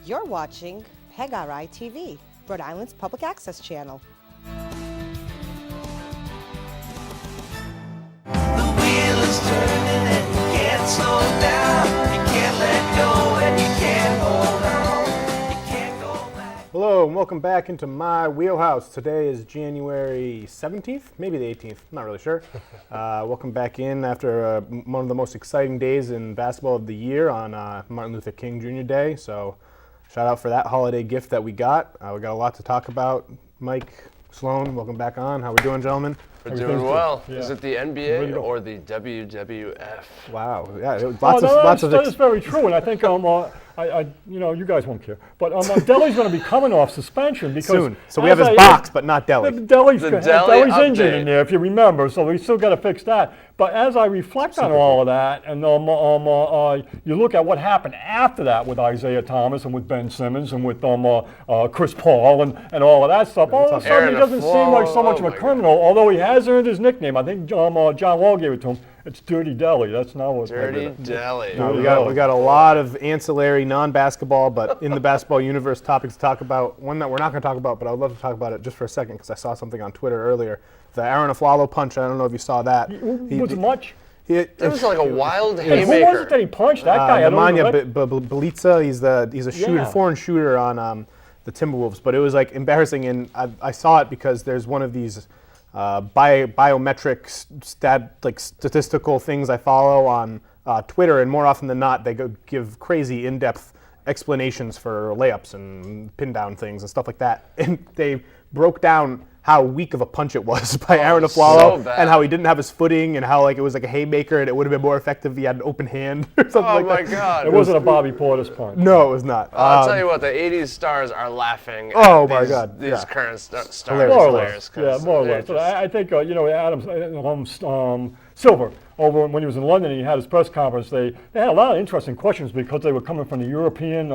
You're watching PEGRI TV, Rhode Island's public access channel. The wheel is turning and you can't slow down. You can't let go and you can't hold on. You can't go back. Hello and welcome back into my wheelhouse. Today is January 17th, maybe the 18th, I'm not really sure. Welcome back in after one of the most exciting days in basketball of the year on Martin Luther King Jr. Day. So shout out for that holiday gift that we got. We got a lot to talk about. Mike, Sloan, welcome back on. How we doing, gentlemen? We're doing well. Yeah. Is it the NBA or the WWF? Wow, yeah, That's very true, and I think you guys won't care, but Delhi's going to be coming off suspension because soon. So we have his box, but not Delhi. Delhi's Delhi injured in there, if you remember. So we still got to fix that. But as I reflect on all of that, and you look at what happened after that with Isaiah Thomas and with Ben Simmons and with Chris Paul and all of that stuff, all of a sudden he doesn't seem like so much of a criminal, although he has earned his nickname. I think John Wall gave it to him. It's Dirty Delhi. That's not what. Dirty Delhi. No, we got a lot of ancillary non-basketball, but in the basketball universe topics to talk about. One that we're not going to talk about, but I would love to talk about it just for a second because I saw something on Twitter earlier. The Aaron Aflalo punch. I don't know if you saw that. Was it much? It was like a wild haymaker. haymaker. Who was it that he punched? That guy. Nemanja Bjelica. He's a shooter, foreign shooter on the Timberwolves. But it was like embarrassing, and I saw it because there's one of these biometric statistical things I follow on Twitter, and more often than not, they give crazy in-depth explanations for layups and pin down things and stuff like that. And they broke down how weak of a punch it was by Aaron Aflalo, and how he didn't have his footing, and how it was like a haymaker, and it would have been more effective if he had an open hand or something like that. Oh my God! It wasn't a Bobby Portis punch. No, it was not. I'll tell you what, the '80s stars are laughing. Oh at my God! These current stars, more or less. players. Yeah, more or less. I think Adam Silver, over when he was in London and he had his press conference, they had a lot of interesting questions because they were coming from the European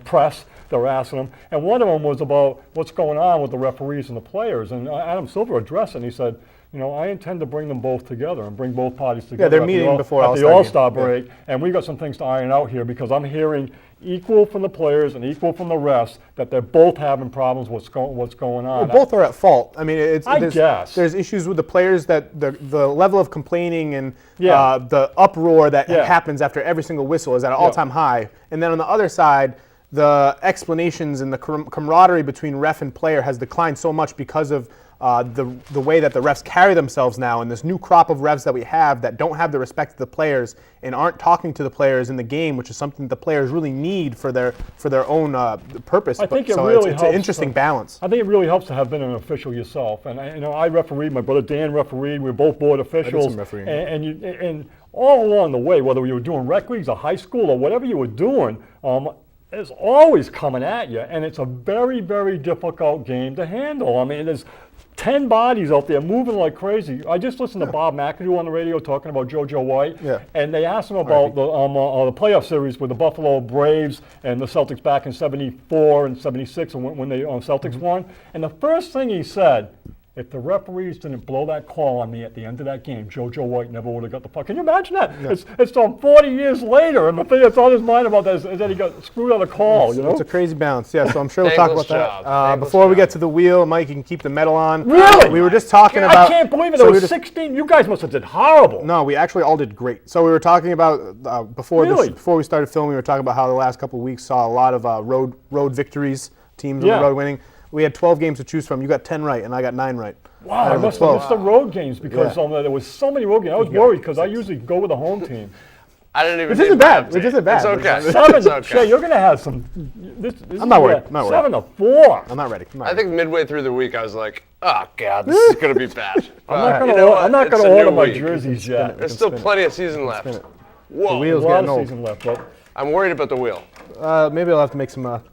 press. They were asking him, and one of them was about what's going on with the referees and the players. And Adam Silver addressed it, and he said, I intend to bring them both together and bring both parties together. Yeah, they're meeting before at the All-Star break, and we got some things to iron out here because I'm hearing equal from the players and equal from the refs that they're both having problems with what's going on. Well, both are at fault. I mean, there's issues with the players that the level of complaining and the uproar that happens after every single whistle is at an all-time high. And then on the other side, the explanations and the camaraderie between ref and player has declined so much because of the way that the refs carry themselves now, and this new crop of refs that we have that don't have the respect of the players and aren't talking to the players in the game, which is something the players really need for their own purpose. I think it's an interesting balance. I think it really helps to have been an official yourself. And I refereed, my brother Dan refereed. We were both board officials. I did some refereeing. And all along the way, whether you were doing rec leagues or high school or whatever you were doing, it's always coming at you, and it's a very, very difficult game to handle. I mean, there's 10 bodies out there moving like crazy. I just listened to Bob McAdoo on the radio talking about JoJo White, and they asked him about the playoff series with the Buffalo Braves and the Celtics back in '74 and '76 when the Celtics won. And the first thing he said, if the referees didn't blow that call on me at the end of that game, JoJo White never would have got the fuck. Can you imagine that? Yeah. It's 40 years later, and the thing that's on his mind about that is that he got screwed on a call. It's a crazy balance. Yeah, so I'm sure we'll talk about that. Before we get to the wheel, Mike, you can keep the medal on. Really? We were just talking about. I can't believe it. There was 16. You guys must have did horrible. No, we actually all did great. So we were talking about before we started filming. We were talking about how the last couple of weeks saw a lot of road victories, teams on the road winning. We had 12 games to choose from. You got 10 right, and I got 9 right. Wow, I must have missed the road games because there was so many road games. I was worried because I usually go with the home team. I didn't even. This isn't bad. It's okay. 7. It's okay. Shay, you're going to have some. I'm not worried. 7-4. I'm not ready. I think midway through the week, I was like, "Oh God, this is going to be bad." I'm not going to order my jerseys yet. There's still plenty of season left. Whoa, the wheel's a lot getting of old. season left, but I'm worried about the wheel. Maybe I'll have to make some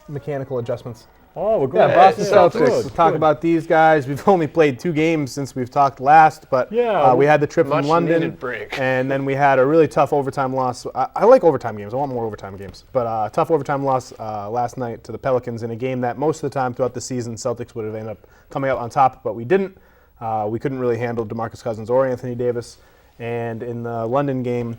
mechanical adjustments. Oh, we're going Boston Celtics. We'll talk about these guys. We've only played 2 games since we've talked last, but we had the trip from London, break. And then we had a really tough overtime loss. I like overtime games. I want more overtime games, but tough overtime loss last night to the Pelicans in a game that most of the time throughout the season Celtics would have ended up coming out on top, but we didn't. We couldn't really handle DeMarcus Cousins or Anthony Davis, and in the London game,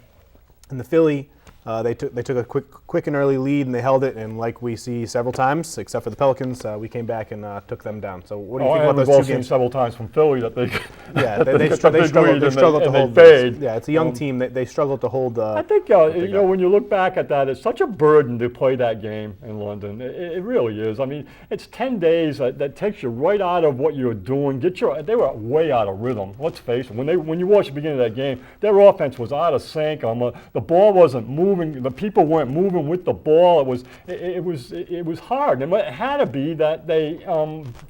in the Philly They took a quick and early lead, and they held it. And like we see several times, except for the Pelicans, we came back and took them down. So what do you think about we've those all two seen games? several times from Philly that they They got the big struggled lead to and hold. they fade. Yeah, it's a young team. They struggled to hold. I think when you look back at that, it's such a burden to play that game in London. It really is. I mean, it's 10 days that takes you right out of what you're doing. They were way out of rhythm. Let's face it. When you watch the beginning of that game, their offense was out of sync. The ball wasn't moving. The people weren't moving with the ball. It was hard. And it had to be that they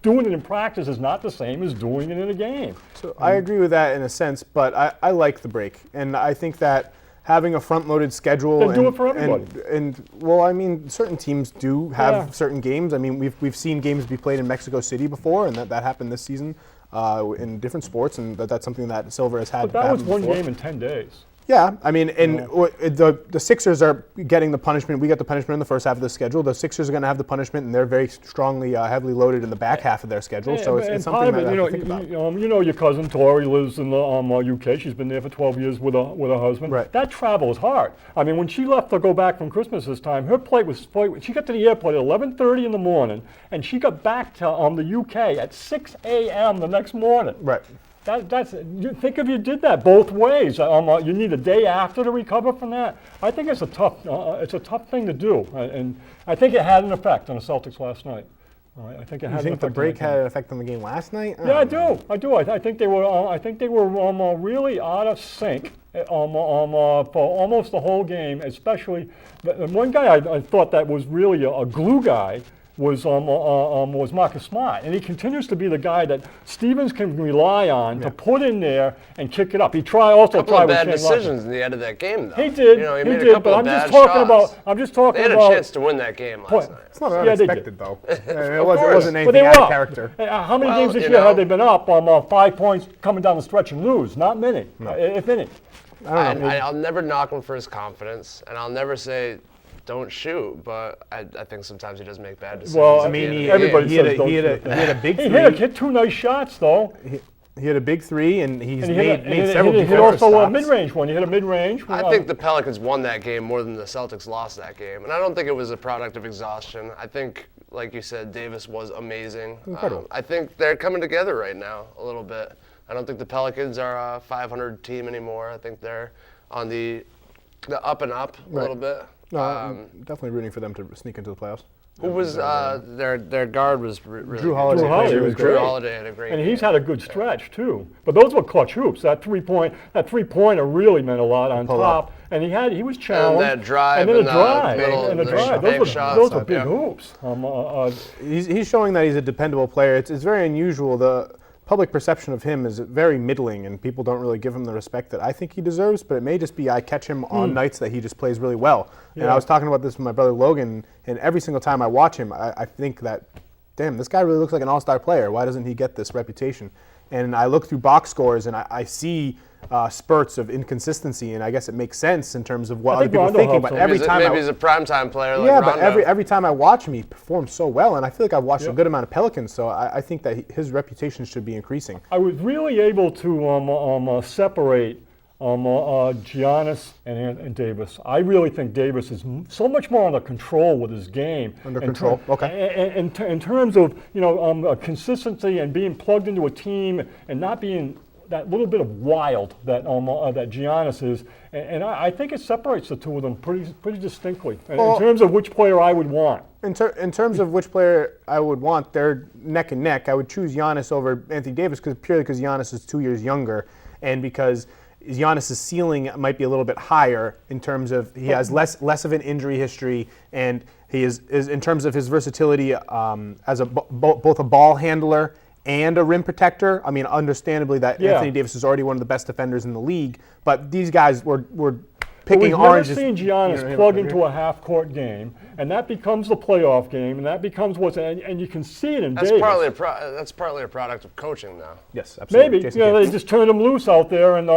doing it in practice is not the same as doing it in a game. So I agree with that in a sense, but I like the break, and I think that having a front-loaded schedule They do it for everybody. and well, I mean, certain teams do have Yeah. certain games. I mean, we've seen games be played in Mexico City before, and that happened this season in different sports, and that's something that Silver has had. But that was happen one before. game in 10 days. Yeah, I mean, and the Sixers are getting the punishment. We got the punishment in the first half of the schedule. The Sixers are going to have the punishment, and they're very strongly, heavily loaded in the back half of their schedule. So it's something that I have to think about. Your cousin Tori lives in the UK. She's been there for 12 years with her husband. Right. That travel is hard. I mean, when she left to go back from Christmas this time, her flight was. She got to the airport at 11:30 in the morning, and she got back to the UK at 6 a.m. the next morning. Right. You think if you did that both ways, you need a day after to recover from that. I think it's a tough thing to do, and I think it had an effect on the Celtics last night. I think it had. You think the break had an effect on the game last night? Yeah, I do. I think they were really out of sync for almost the whole game. Especially the one guy I thought that was really a glue guy was Marcus Smart, and he continues to be the guy that Stevens can rely on to put in there and kick it up. He tried A couple of with bad Shane decisions in the end of that game, though. He did. You know, he made did. a couple But of I'm bad just talking shots. about. I'm just talking They had about. a chance to win that game last night. It's not Yeah, they unexpected, did. though. It course. wasn't But anything they out were of up. character. How many Well, games this you year know. have they been up 5 points coming down the stretch and lose? Not many, if any. I'll never knock him for his confidence, and I'll never say don't shoot, but I think sometimes he does make bad decisions. Well, at I the mean, end of the everybody game. says don't he shoot. had a big He three. hit 2 nice shots though. He had a big three, and he's And made several he hit defensive also a stops. mid-range one. He hit a mid-range. I think the Pelicans won that game more than the Celtics lost that game, and I don't think it was a product of exhaustion. I think, like you said, Davis was amazing. Incredible. I think they're coming together right now a little bit. I don't think the Pelicans are a 500 team anymore. I think they're on the up and up a little bit. I'm definitely rooting for them to sneak into the playoffs. Who was their guard was really Drew good. Holiday. Drew Holiday was Drew great. Holiday had a great And game. he's had a good stretch too. But those were clutch hoops. That three-pointer really meant a lot on Pull top. up. And he was challenged. that drive and then in the the drive, middle, and the the drive. bank shots, Those were big yeah. hoops. He's showing that he's a dependable player. It's very unusual. The public perception of him is very middling, and people don't really give him the respect that I think he deserves, but it may just be I catch him on nights that he just plays really well. And I was talking about this with my brother Logan, and every single time I watch him, I think that, damn, this guy really looks like an all-star player. Why doesn't he get this reputation? And I look through box scores, and I see spurts of inconsistency, and I guess it makes sense in terms of what other think people are Rondo thinking, helps but him. every time Maybe he's a primetime player like yeah, Rondo. but every time I watch him, he performs so well, and I feel like I've watched a good amount of Pelicans, so I think that his reputation should be increasing. I was really able to separate Giannis and Davis. I really think Davis is so much more under control with his game. Under control, okay. In terms of consistency and being plugged into a team and not being that little bit of wild that Giannis is, and I think it separates the two of them pretty distinctly. In terms of which player I would want. In terms of which player I would want, they're neck and neck. I would choose Giannis over Anthony Davis purely because Giannis is 2 years younger, and because Giannis' ceiling might be a little bit higher in terms of he has less of an injury history, and he is in terms of his versatility as both a ball handler and a rim protector. I mean, understandably that Anthony Davis is already one of the best defenders in the league, but these guys were picking oranges. We've never seen Giannis plug into a half-court game, and that becomes the playoff game, and that becomes and you can see it in That's Davis. that's partly a product of coaching now. Yes, absolutely. Maybe Jason they Kidd. just turned him loose out there, and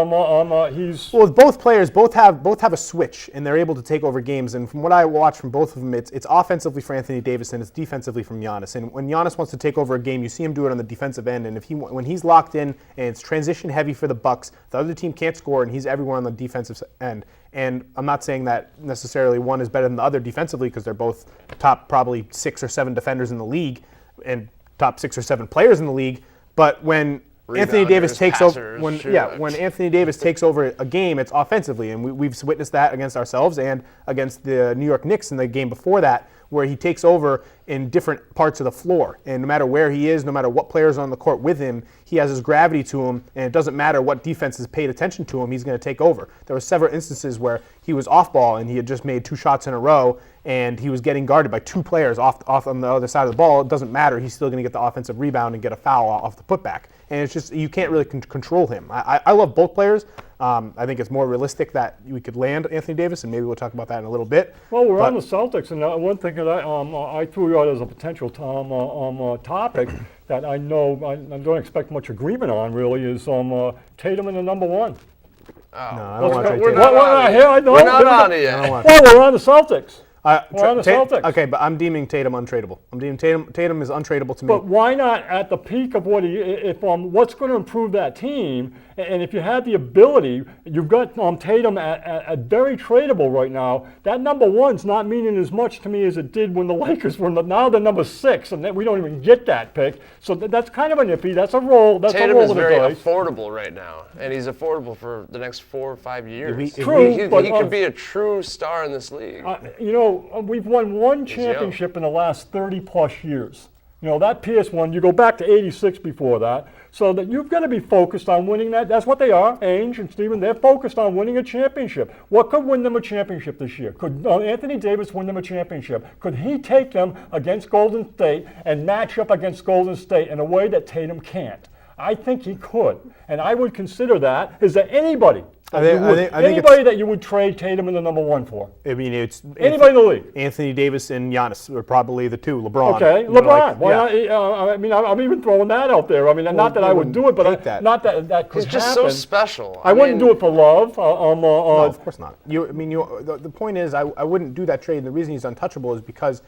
he's. Well, both players both have a switch, and they're able to take over games. And from what I watch from both of them, it's offensively for Anthony Davis and it's defensively from Giannis. And when Giannis wants to take over a game, you see him do it on the defensive end. And when he's locked in and it's transition heavy for the Bucks, the other team can't score, and he's everywhere on the defensive end. And I'm not saying that necessarily one is better than the other defensively, because they're both top probably 6 or 7 defenders in the league and top 6 or 7 players in the league. But when Anthony Davis takes over, when Anthony Davis takes over a game, it's offensively, and we've witnessed that against ourselves and against the New York Knicks in the game before that, where he takes over in different parts of the floor. And no matter where he is, no matter what players are on the court with him, he has his gravity to him, and it doesn't matter what defense has paid attention to him, he's going to take over. There were several instances where he was off ball and he had just made 2 shots in a row, and he was getting guarded by 2 players off on the other side of the ball. It doesn't matter. He's still going to get the offensive rebound and get a foul off the putback. And it's just, you can't really control him. I love both players. I think it's more realistic that we could land Anthony Davis, and maybe we'll talk about that in a little bit. Well, we're on the Celtics, and one thing that I threw out as a potential topic that I know I don't expect much agreement on, really, is Tatum in the number 1. No, I don't want to We're trade not on it yet. Well, we're on the Celtics. We're on the Celtics. Okay, but I'm deeming Tatum untradeable. I'm deeming Tatum is untradeable to me. But why not at the peak of what if what's going to improve that team? And if you had the ability, you've got Tatum at very tradable right now. That number 1's not meaning as much to me as it did when the Lakers were now the number 6, and we don't even get that pick. So that's kind of an iffy. That's a roll. That's Tatum a roll is of the very dice. affordable right now, and he's affordable for the next 4 or 5 years. True, he but could be a true star in this league. We've won 1 championship in the last 30 plus years. That PS one, you go back to 86 before that. So that you've got to be focused on winning that. That's what they are, Ainge and Steven. They're focused on winning a championship. What could win them a championship this year? Could Anthony Davis win them a championship? Could he take them against Golden State and match up against Golden State in a way that Tatum can't? I think he could. And I would consider that. Is there anybody? Anybody that you would trade Tatum in the number 1 for? I mean, it's anybody in the league. Anthony Davis and Giannis are probably the 2. LeBron. Okay, LeBron. Why not? I'm even throwing that out there. I mean, not that I would do it, but not that could He's just happen. so special. I wouldn't do it for love. No, of course not. The point is, I wouldn't do that trade. And the reason he's untouchable is because,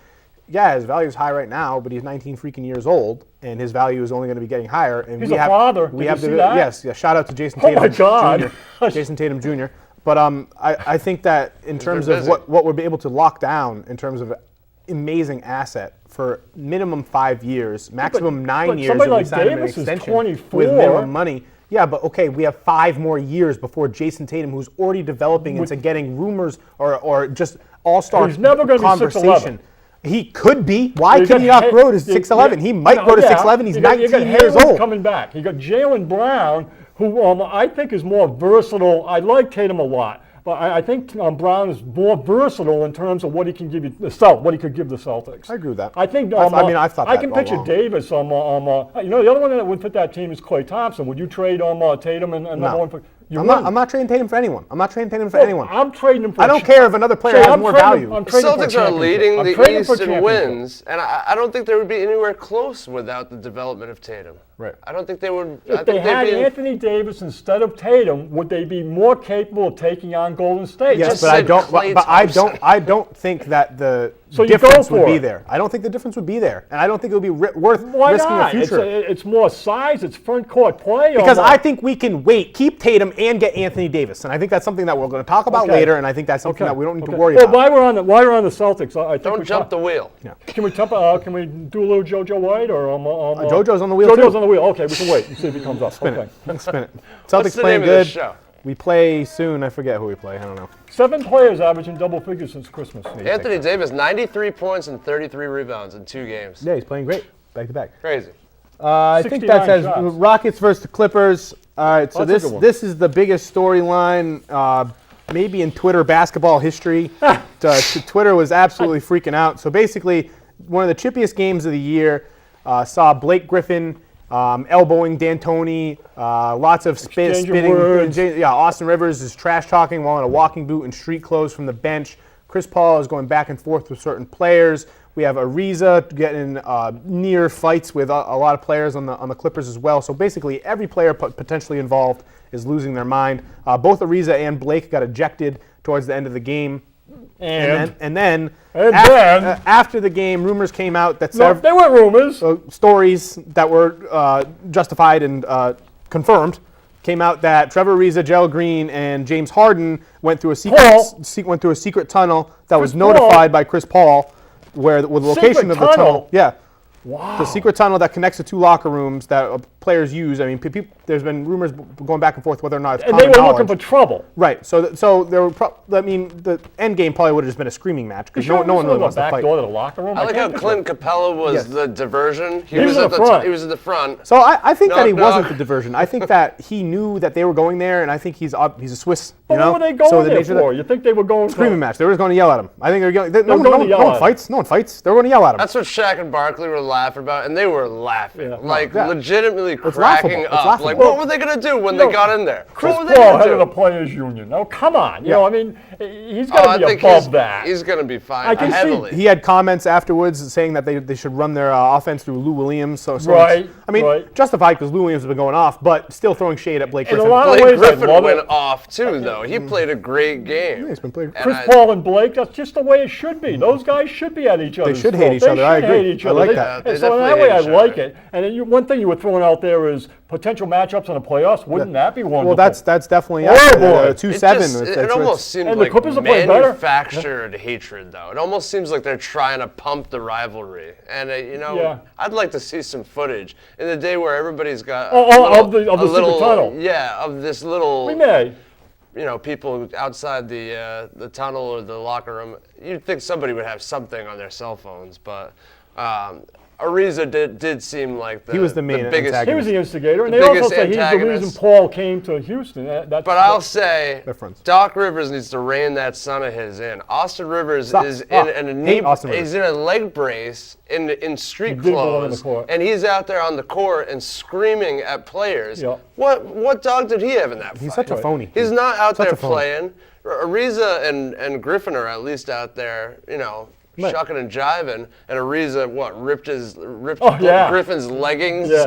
his value is high right now, but he's 19 freaking years old, and his value is only going to be getting higher. And he's a father. We Did have you see that? Yes. Shout out to Jason Tatum. Oh my God. Jr. Jason Tatum Jr. But I think that in terms of what we'll be able to lock down in terms of amazing asset for minimum 5 years, maximum 9 years, somebody if we like sign him an Davis is extension 24. with minimum money. Yeah, but okay, we have 5 more years before Jason Tatum, who's already developing into getting rumors or just all-star He's never going to be 6'11". He could be. Why could he not grow to 6'11"? He might grow to 6'11". He's 19 years old. Coming back. You got Jaylen Brown, who I think is more versatile. I like Tatum a lot, but I think Brown is more versatile in terms of what he can give you what he could give the Celtics. I agree with that. I think. I've thought that I can picture along. Davis. The other one that would fit that team is Klay Thompson. Would you trade Tatum and number 1 for? I'm not trading Tatum for anyone. I'm not trading Tatum for anyone. I'm trading him for. I don't care if another player has more value. The Celtics are leading the East in wins, and I don't think they would be anywhere close without the development of Tatum. Right. I don't think they would. If they had Anthony Davis instead of Tatum, would they be more capable of taking on Golden State? Yes, but I don't think that the difference would be there. I don't think the difference would be there, and I don't think it would be worth risking a future. It's more size. It's front court play. Because I think we can keep Tatum and get Anthony Davis, and I think that's something that we're going to talk about later, and I think that's something that we don't need to worry about. While we're on the Celtics, I think don't jump the wheel. Yeah. Can we do a little JoJo White or JoJo's on the wheel. JoJo's on the wheel. Okay, we can wait and see if he comes up. Spin it. Celtics What's the playing name of this good. show? We play soon. I forget who we play. I don't know. 7 players averaging double figures since Christmas. Anthony Davis, 93 points and 33 rebounds in 2 games. Yeah, he's playing great. Back to back. Crazy. I think that says shots. Rockets versus the Clippers. All right, so That's a good one. this is the biggest storyline maybe in Twitter basketball history. Twitter was absolutely freaking out. So basically, one of the chippiest games of the year saw Blake Griffin elbowing D'Antoni, lots of spitting. Austin Rivers is trash talking while in a walking boot and street clothes from the bench. Chris Paul is going back and forth with certain players. We have Ariza getting near fights with a lot of players on the Clippers as well. So basically, every player potentially involved is losing their mind. Both Ariza and Blake got ejected towards the end of the game. And then after the game, rumors came out that they weren't rumors. Stories that were justified and confirmed came out that Trevor Ariza, Gerald Green, and James Harden went through a secret tunnel that was notified by Chris Paul, where the location of the tunnel. Yeah. Wow. The secret tunnel that connects the two locker rooms that players use. I mean, there's been rumors going back and forth whether or not it's And common they were knowledge. looking for trouble. Right. So there were. The end game probably would have just been a screaming match because no one really wants to back fight. door to the locker room. I like how Clint Capella was the diversion. He was in at the front. He was at the front. So I think that he Knock, wasn't knock. the diversion. I think that he knew that they were going there, and I think he's a Swiss. But what were they going there for? You think they were going screaming match? They were just going to yell at him. I think they were going. No going to yell one at fights. No one fights. They were going to yell at him. That's what Shaq and Barkley were laughing about, and they were laughing, Yeah. legitimately It's cracking laughable. It's up. laughable. Like, what were they gonna do when they got in there? Chris What were they Paul, gonna head of the do? players' union. No, come on. You Yeah. know, I mean, he's Oh, got I to be think above that. he's gonna be fine. I can see- heavily. He had comments afterwards saying that they should run their offense through Lou Williams. So Right, it's- I mean, right. justified because Lou Williams has been going off, but still throwing shade at Blake In a Griffin. lot of Blake ways, I Griffin love went it. off too, though. He played a great game. He's been playing. And Chris I- Paul and Blake, that's just the way it should be. Those guys should be at each other. should hate each other. I agree. Hate each I other. like They- that. They and so in that definitely way, I hate each like other. it. And then one thing you were throwing out there is potential matchups in the playoffs. Wouldn't that be wonderful? Well, that's definitely Oh, boy. 2-7. It almost seems And the like Clippers will play better. manufactured hatred, though. It almost seems like they're trying to pump the rivalry. And Yeah. I'd like to see some footage in the day where everybody's got of the a secret tunnel. Yeah, of this little. We may. People outside the tunnel or the locker room. You'd think somebody would have something on their cell phones, but Ariza did seem like He was the main biggest. antagonist. He was the instigator, and The they also biggest say he's the antagonist. reason Paul came to Houston. But I'll say, They're friends. Doc Rivers needs to rein that son of his in. Austin Rivers Stop. is Stop. in a Hate knee, Austin Rivers. he's in a leg brace in street He did belong in the clothes, court. and he's out there on the court and screaming at players. Yeah. What dog did he have in that fight? He's such a phony. He's not out Such there a phony. playing. Ariza and Griffin are at least out there, Right. shucking and jiving, and Ariza ripped yeah. Griffin's leggings, Yeah.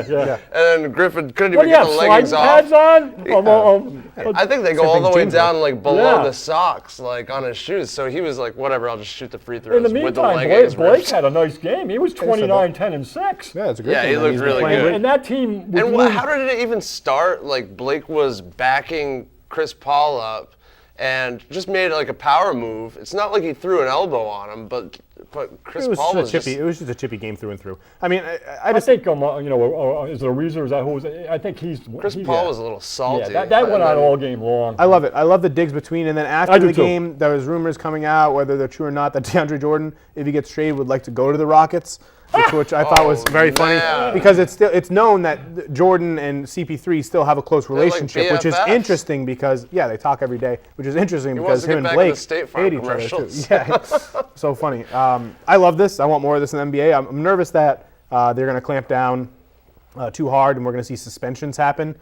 and then Griffin couldn't What do even you get have, the leggings sliding off. pads on? I think they go Same all thing the way James down did. like below Yeah. the socks, like on his shoes. So he was like, whatever, I'll just shoot the free throws In the with the meantime, leggings. Blake ripped. had a nice game. He was 29, 10, and 6. Yeah, it's a great Yeah, thing he that looked he's been really playing good. great. And that team was And moved- how did it even start? Like Blake was backing Chris Paul up and just made like a power move. It's not like he threw an elbow on him, but Chris It was Paul was just a chippy. just. It was just a chippy game through and through. I mean, I I just think, is it Ariza? Is that who was? I think he's. Chris he's- Paul was a little salty. Yeah, that went and on then- all game long. I love it. I love the digs between. And then I after do the too. game, there was rumors coming out, whether they're true or not, that DeAndre Jordan, if he gets traded, would like to go to the Rockets, which I thought was very funny man. because it's known that Jordan and CP3 still have a close relationship, which is BFFs. interesting because they talk every day, which is interesting wants because to get him and back in Blake the State Farm hate each other too. commercials. Yeah, so funny. I love this. I want more of this in the NBA. I'm nervous that they're going to clamp down too hard, and we're going to see suspensions happen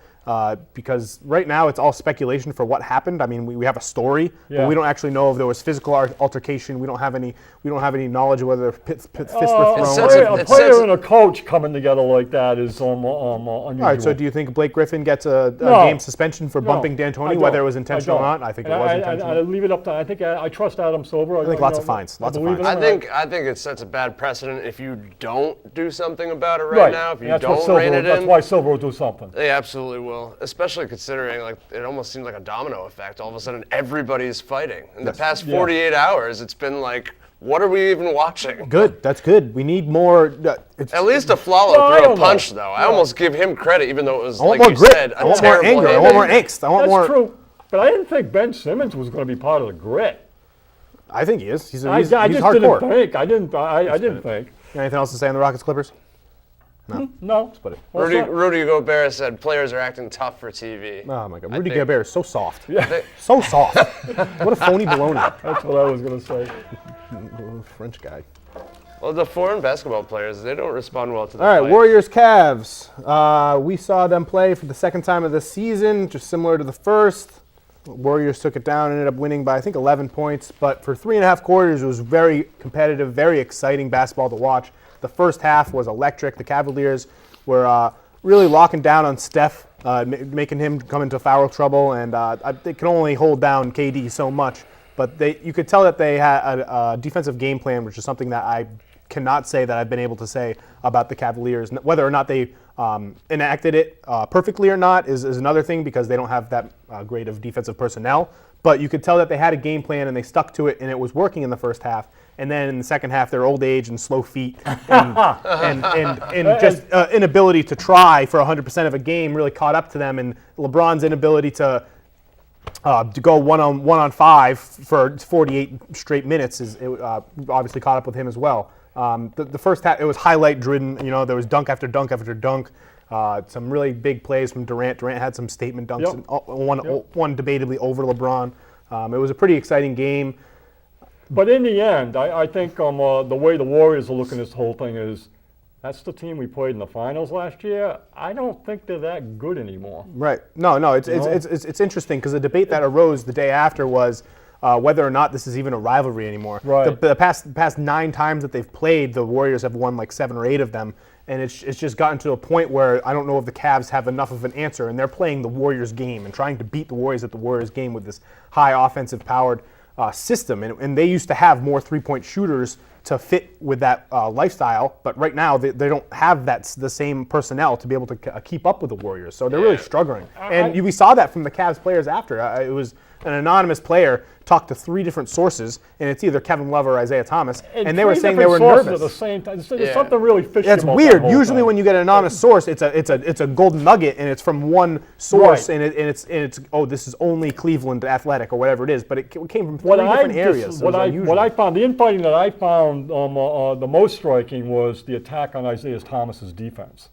because right now it's all speculation for what happened. I mean, we have a story, Yeah. but we don't actually know if there was physical altercation. We don't have any knowledge of whether fists were thrown. A player and a coach coming together like that is unusual. All right. So do you think Blake Griffin gets a No. game suspension for bumping I D'Antoni, don't. whether it was intentional or don't. not? I think it And was I intentional. leave it up to. I think I trust Adam Silver. I think lots of fines, lots of believe in fines. him. I think it sets a bad precedent if you don't do something about it right, Right. now. If you That's what don't Silver. rein it That's in, why Silver will do something. they absolutely will. Especially considering like it almost seems like a domino effect. All of a sudden, everybody's fighting. In the past 48 hours, it's been like, what are we even watching? Good. That's good. We need more. At least a Flalo No, I threw a don't punch, know. though. I almost give him credit, even though it was I want like more you grit. said, I want more terrible anger. I handing. want more angst. I want That's more. true. But I didn't think Ben Simmons was going to be part of the grit. I think he is. He's I he's just hardcore. didn't think. I didn't think. Anything else to say on the Rockets Clippers? No. Split it. Well, Rudy Gobert said players are acting tough for TV. Oh my God, Rudy think- Gobert is so soft. They- So soft. What a phony baloney. That's what I was going to say. French guy. Well, the foreign basketball players, they don't respond well to the All right, fight. Warriors Cavs. We saw them play for the second time of the season, just similar to the first. Warriors took it down, ended up winning by I think 11 points. But for 3.5 quarters, it was very competitive, very exciting basketball to watch. The first half was electric. The Cavaliers were really locking down on Steph, making him come into foul trouble, and they can only hold down KD so much. But you could tell that they had a defensive game plan, which is something that I cannot say that I've been able to say about the Cavaliers. Whether or not they enacted it perfectly or not is another thing, because they don't have that great of defensive personnel. But you could tell that they had a game plan and they stuck to it, and it was working in the first half. And then in the second half, their old age and slow feet and just inability to try for 100% of a game really caught up to them. And LeBron's inability to go one on 5 for 48 straight minutes is obviously caught up with him as well. The first half, it was highlight driven. There was dunk after dunk after dunk. Some really big plays from Durant. Durant had some statement dunks, and one debatably over LeBron. It was a pretty exciting game. But in the end, I think the way the Warriors are looking at this whole thing is, that's the team we played in the finals last year. I don't think they're that good anymore. Right. No. It's interesting, because the debate that arose the day after was whether or not this is even a rivalry anymore. Right. The past 9 times that they've played, the Warriors have won like 7 or 8 of them. And it's just gotten to a point where I don't know if the Cavs have enough of an answer, and they're playing the Warriors game and trying to beat the Warriors at the Warriors game with this high offensive powered system. And they used to have more 3-point shooters to fit with that lifestyle, but right now they don't have the same personnel to be able to keep up with the Warriors. So they're really struggling. And we saw that from the Cavs players after. It was an anonymous player talked to 3 different sources, and it's either Kevin Love or Isaiah Thomas, and they were saying they were nervous. At the same time. There's something really fishy That's about weird. that whole Usually thing. when you get an anonymous source, it's a golden nugget, and it's from one source, Right. and it's this is only Cleveland Athletic or whatever it is, but it came from 3 different areas. What I found, the infighting that I found the most striking was the attack on Isaiah Thomas's defense.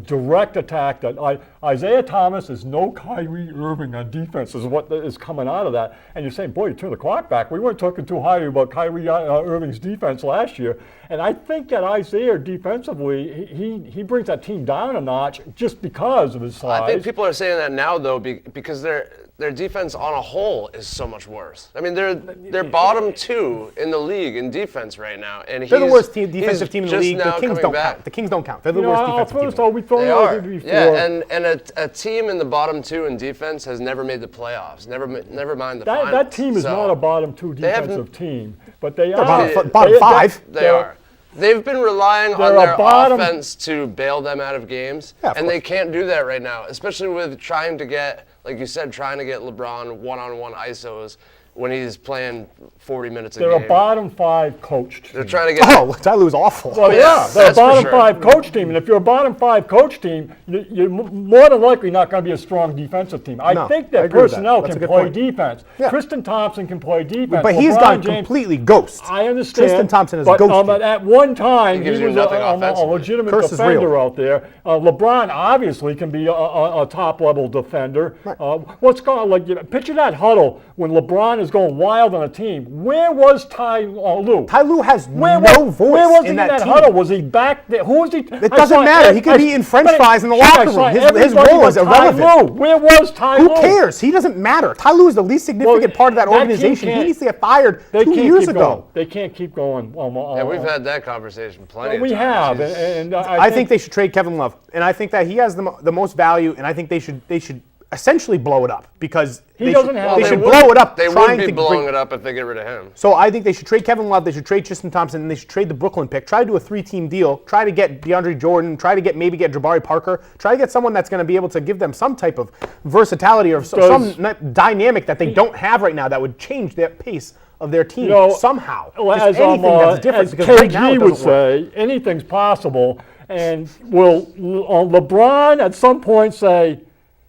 Direct attack that Isaiah Thomas is no Kyrie Irving on defense is what is coming out of that. And you're saying, boy, you turn the clock back. We weren't talking too highly about Kyrie Irving's defense last year. And I think that Isaiah defensively, he brings that team down a notch just because of his size. I think people are saying that now, though, because their defense on a whole is so much worse. I mean, they're bottom 2 in the league in defense right now, and They're the worst defensive team in the league. The Kings don't count. The Kings don't count. They're the worst defensive team. They are. Before. Yeah, and a team in the bottom 2 in defense has never made the playoffs. Never mind the finals. That team is not a bottom 2 defensive team, but they are bottom 5. They are. They've been relying on their offense to bail them out of games, and they can't do that right now, especially with trying to get, like you said, LeBron one-on-one ISOs when he's playing 40 minutes a game. They're a bottom 5 coached team. They're trying to get... Oh, Ty Lue's awful. Well, yeah, they're a that's bottom for sure. 5 coach team, and if you're a bottom 5 coach team, you're more than likely not going to be a strong defensive team. I think that personnel can play defense. Yeah. Tristan Thompson can play defense. But he's gone completely ghost. I understand. Tristan Thompson is but, ghosted. At one time, he gives you was nothing a offensively. legitimate Curse is defender real. out there. LeBron obviously can be a top-level defender. Right. Picture that huddle when LeBron is going wild on a team. Where was Ty Lue? Ty Lue has no voice Where was he in that team. huddle? Was he back there? Who was he? It doesn't matter. He could be in French fries in the locker room. His role is irrelevant. Where was Ty Lue? Who cares? He doesn't matter. Ty Lue is the least significant part of that organization. He needs to get fired 2 years ago. They can't keep going. Yeah, we've had that conversation plenty of times. We have, and I think they should trade Kevin Love, and I think that he has the most value, and I think they should essentially blow it up, because they should blow it up. They would be blowing it up if they get rid of him. So I think they should trade Kevin Love, they should trade Tristan Thompson, and they should trade the Brooklyn pick. Try to do a 3-team deal. Try to get DeAndre Jordan. Try to maybe get Jabari Parker. Try to get someone that's going to be able to give them some type of versatility or some dynamic that they don't have right now that would change the pace of their team somehow. As KG would say, anything's possible. And will LeBron at some point say,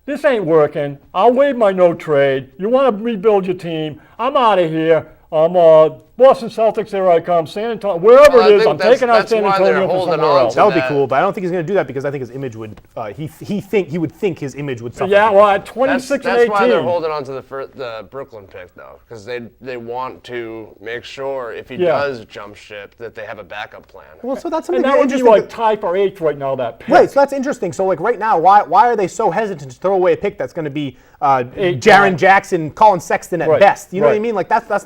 this ain't working. I'll waive my no trade. You want to rebuild your team? I'm out of here. Boston Celtics, here I come. San Antonio, wherever it is, I'm taking out San Antonio for somewhere else. That would be cool, but I don't think he's going to do that, because I think his image would. He would think his image would suffer. Yeah, well, at 26 and 18. That's why they're holding on to the Brooklyn pick, though, because they want to make sure if he does jump ship that they have a backup plan. Well, so that's something that would be interesting. like tie for 8th right now. That pick. Right, so that's interesting. So like right now, why are they so hesitant to throw away a pick that's going to be Jaren Jackson, Colin Sexton at best? You know what I mean? Like that's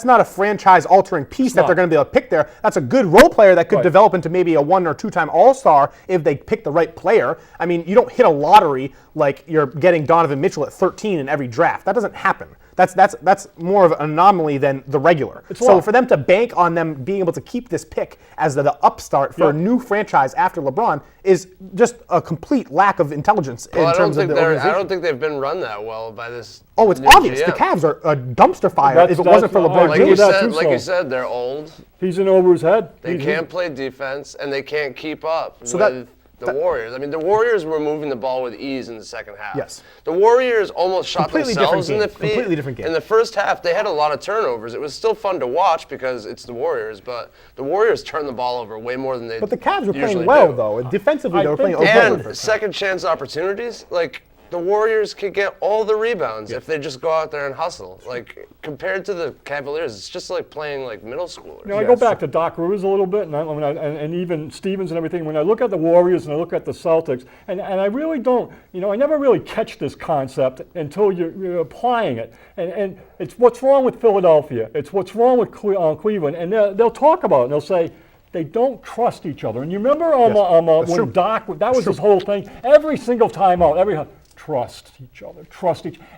not a franchise-altering piece that they're going to be able to pick there. That's a good role player that could develop into maybe a 1 or 2-time All-Star if they pick the right player. I mean, you don't hit a lottery like you're getting Donovan Mitchell at 13 in every draft. That doesn't happen. That's more of an anomaly than the regular. So for them to bank on them being able to keep this pick as the upstart for a new franchise after LeBron is just a complete lack of intelligence in terms of the organization. I don't think they've been run that well by this. Oh, it's obvious. GM. The Cavs are a dumpster fire if it wasn't for LeBron James. Like you said, they're old. He's in over his head. They can't play defense, and they can't keep up with the Warriors. I mean, the Warriors were moving the ball with ease in the second half. Yes. The Warriors almost shot themselves in the feet. Completely different game. In the first half, they had a lot of turnovers. It was still fun to watch because it's the Warriors, but the Warriors turned the ball over way more than they But the Cavs were playing usually well, do. though. Defensively, they were playing okay. And second chance opportunities, like the Warriors could get all the rebounds if they just go out there and hustle. Like compared to the Cavaliers, it's just like playing like middle schoolers. I go back to Doc Rivers a little bit, and even Stevens and everything. When I look at the Warriors and I look at the Celtics, and I really don't, I never really catch this concept until you're applying it. And it's what's wrong with Philadelphia. It's what's wrong with Cleveland. And they'll talk about it, and they'll say, they don't trust each other. And you remember when Doc, that was his whole thing, every single time out, trust each other,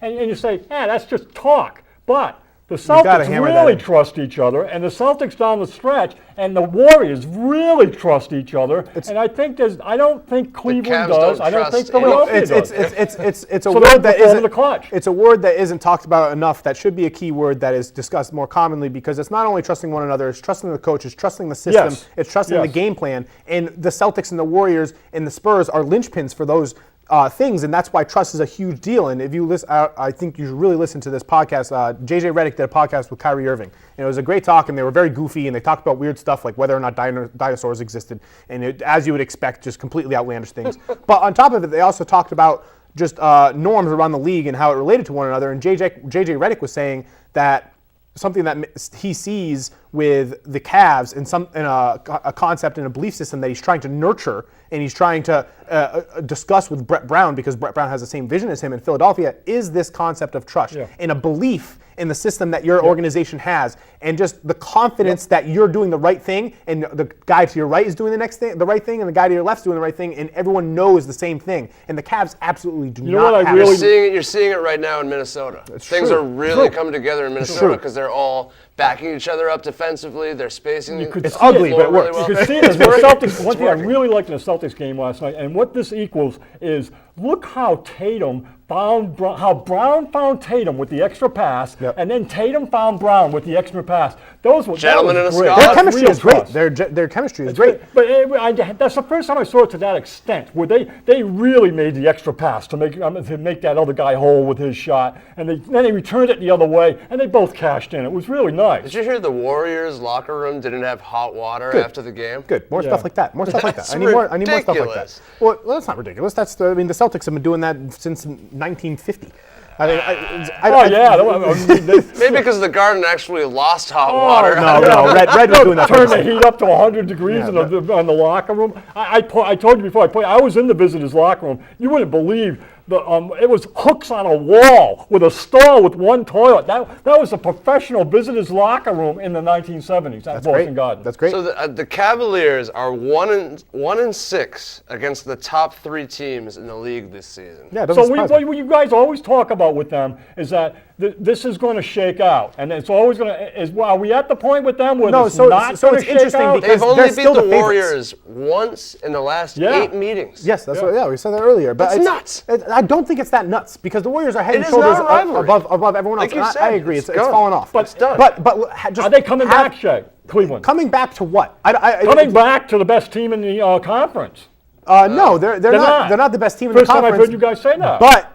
and you say, that's just talk. But the Celtics really trust each other, and the Celtics down the stretch, and the Warriors really trust each other. And I don't think Cleveland does. I don't think Philadelphia does. It's a word that isn't. It's a word that isn't talked about enough. That should be a key word that is discussed more commonly because it's not only trusting one another. It's trusting the coach. It's trusting the system. Yes. It's trusting the game plan. And the Celtics and the Warriors and the Spurs are linchpins for those things, and that's why trust is a huge deal. And if you listen, I think you should really listen to this podcast. JJ Redick did a podcast with Kyrie Irving, and it was a great talk, and they were very goofy, and they talked about weird stuff like whether or not dinosaurs existed, and as you would expect, just completely outlandish things. But on top of it, they also talked about just norms around the league and how it related to one another. And JJ Redick was saying that something that he sees with the Cavs in a concept and a belief system that he's trying to nurture and he's trying to discuss with Brett Brown, because Brett Brown has the same vision as him in Philadelphia, is this concept of trust and a belief in the system that your organization has, and just the confidence that you're doing the right thing, and the guy to your right is doing the right thing, and the guy to your left is doing the right thing, and everyone knows the same thing. And the Cavs absolutely do not have it. You're seeing it right now in Minnesota. Things are really coming together in Minnesota because they're all backing each other up defensively. They're spacing. It's ugly, but it works. Really well. You could see it in the Celtics. One thing I really liked in the Celtics game last night, and what this equals is look how Brown found Tatum with the extra pass, and then Tatum found Brown with the extra pass. Gentlemen in a great. scarf. Their chemistry is great. Their chemistry is great. But that's the first time I saw it to that extent, where they really made the extra pass to make that other guy whole with his shot, and then they returned it the other way, and they both cashed in. It was really nice. Did you hear the Warriors locker room didn't have hot water after the game? Good. More stuff like that. More stuff like that. I need more stuff like that. Well, that's not ridiculous. The Celtics have been doing that since 1950. Maybe because the Garden actually lost hot water. No. Red was doing that. Turn the heat up to 100 degrees in the locker room. I told you before, I was in the visitors' locker room. You wouldn't believe it was hooks on a wall with a stall with one toilet. That was a professional visitors' locker room in the 1970s at Boston Garden. That's great. So the Cavaliers are 1-6 against the top 3 teams in the league this season. Yeah, so what you guys always talk about with them is that this is going to shake out, and it's always going to. Are we at the point with them where it's not going to shake out? They've only beat the Warriors once in the last 8 meetings. Yes, that's what. We said that earlier. But it's nuts. I don't think it's that nuts because the Warriors are head and shoulders above everyone else. Like I agree. It's fallen off. But it's done. But just are they coming back, Shay? Cleveland. Coming back to what? Coming back to the best team in the conference. No, they're not. They're not the best team in the conference. First time I've heard you guys say that. But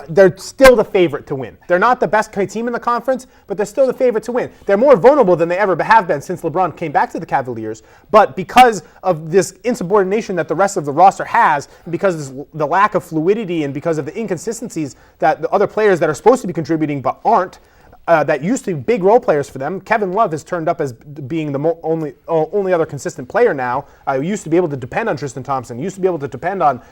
they're still the favorite to win. They're not the best team in the conference, but they're still the favorite to win. They're more vulnerable than they ever have been since LeBron came back to the Cavaliers. But because of this insubordination that the rest of the roster has, because of the lack of fluidity and because of the inconsistencies that the other players that are supposed to be contributing but aren't, that used to be big role players for them. Kevin Love has turned up as being the only other consistent player now. Used to be able to depend on Tristan Thompson. Used to be able to depend on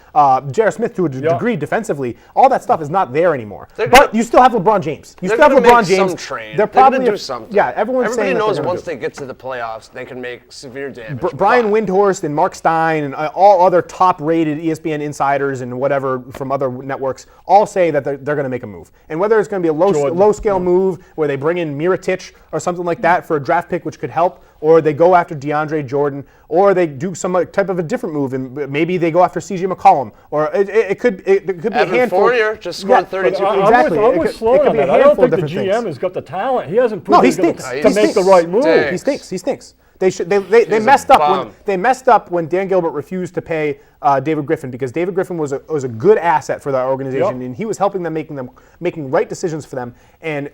J.R. Smith to a degree defensively. All that stuff is not there anymore. But you still have LeBron James. You still have LeBron James. Some trade. They're probably gonna do something. Yeah, everybody knows once they get to the playoffs, they can make severe damage. Brian Windhorst and Mark Stein and all other top-rated ESPN insiders and whatever from other networks all say that they're going to make a move. And whether it's going to be a low-scale move where they bring in Mirotic or something like that for a draft pick, which could help, or they go after DeAndre Jordan, or they do some type of a different move, and maybe they go after CJ McCollum, or it could be Evan a handful. Fournier just scored 32 points. Exactly. I'm with Sloan on that. I don't think the GM has got the talent. He hasn't proven he stinks. to make the right move. He stinks. They messed up they messed up when Dan Gilbert refused to pay David Griffin, because David Griffin was a good asset for that organization, and he was helping them making right decisions for them. And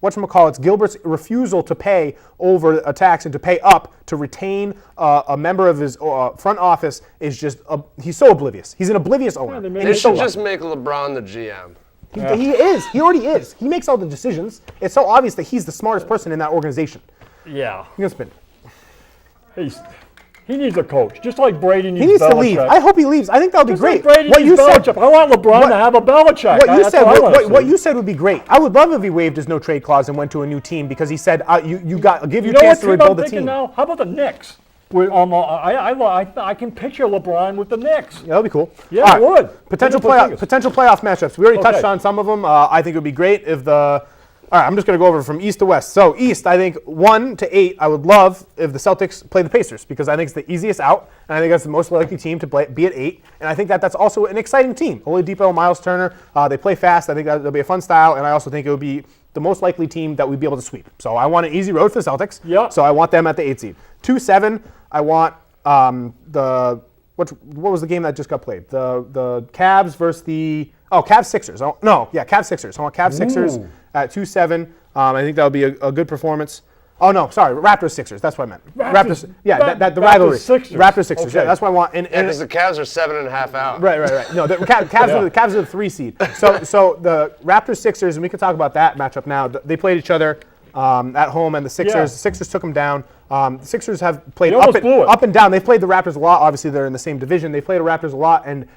whatchamacallit's Gilbert's refusal to pay over a tax and to pay up to retain a member of his front office is just he's so oblivious. He's an oblivious owner. They should just make LeBron the GM. He is. He already is. He makes all the decisions. It's so obvious that he's the smartest person in that organization. Yeah. He's gonna spin. He needs a coach, just like Brady needs Belichick. He needs to leave. I hope he leaves. I think that would be great. Like Brady needs Belichick. I want LeBron to have a Belichick. What you said would be great. I would love if he waived his no trade clause and went to a new team, because he said I'll give you a chance to rebuild the team. Now? How about the Knicks? I can picture LeBron with the Knicks. Yeah, that'd be cool. Yeah, I would. Potential playoff matchups. We already touched on some of them. I think it would be great if the. All right, I'm just going to go over from east to west. So east, I think 1 to 8, I would love if the Celtics play the Pacers, because I think it's the easiest out, and I think that's the most likely team to be at 8. And I think that's also an exciting team. Oladipo, Miles Turner, they play fast. I think that'll be a fun style, and I also think it would be the most likely team that we'd be able to sweep. So I want an easy road for the Celtics. Yeah. So I want them at the 8 seed. 2-7, I want what was the game that just got played? The Cavs versus Cavs Sixers. Cavs Sixers. I want Cavs Sixers at 2-7. I think that would be a good performance. Oh no, sorry, Raptors Sixers. That's what I meant. Raptors. Yeah, the rivalry. Raptors Sixers. Okay. Yeah, that's what I want. And because the Cavs are 7.5 out. Right. No, the Cavs are the 3 seed. So the Raptors Sixers, and we can talk about that matchup now. They played each other at home, and the Sixers took them down. The Sixers have played up and down. They've played the Raptors a lot. Obviously, they're in the same division. They played the Raptors a lot, and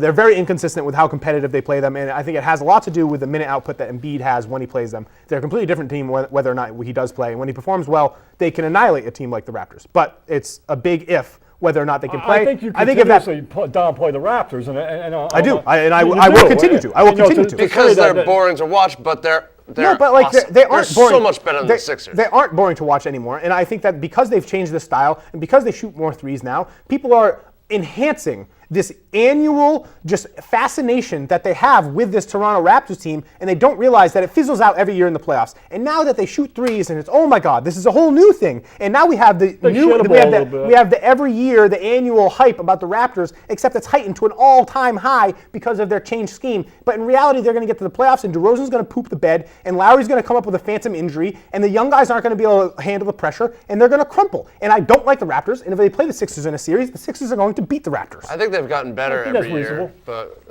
they're very inconsistent with how competitive they play them. And I think it has a lot to do with the minute output that Embiid has when he plays them. They're a completely different team whether or not he does play. And when he performs well, they can annihilate a team like the Raptors. But it's a big if whether or not they can play. I think you continuously downplay the Raptors, and I do, and I will continue to. I will continue to. Because they're boring to watch, but they're no, but like awesome. they aren't boring. So much better than the Sixers. They aren't boring to watch anymore, and I think that because they've changed the style and because they shoot more threes now, people are enhancing this annual just fascination that they have with this Toronto Raptors team, and they don't realize that it fizzles out every year in the playoffs. And now that they shoot threes, and it's oh my God, this is a whole new thing. And now we have the every year the annual hype about the Raptors, except it's heightened to an all-time high because of their changed scheme. But in reality, they're going to get to the playoffs, and DeRozan's going to poop the bed, and Lowry's going to come up with a phantom injury, and the young guys aren't going to be able to handle the pressure, and they're going to crumple. And I don't like the Raptors. And if they play the Sixers in a series, the Sixers are going to beat the Raptors. I think they've gotten better every year, but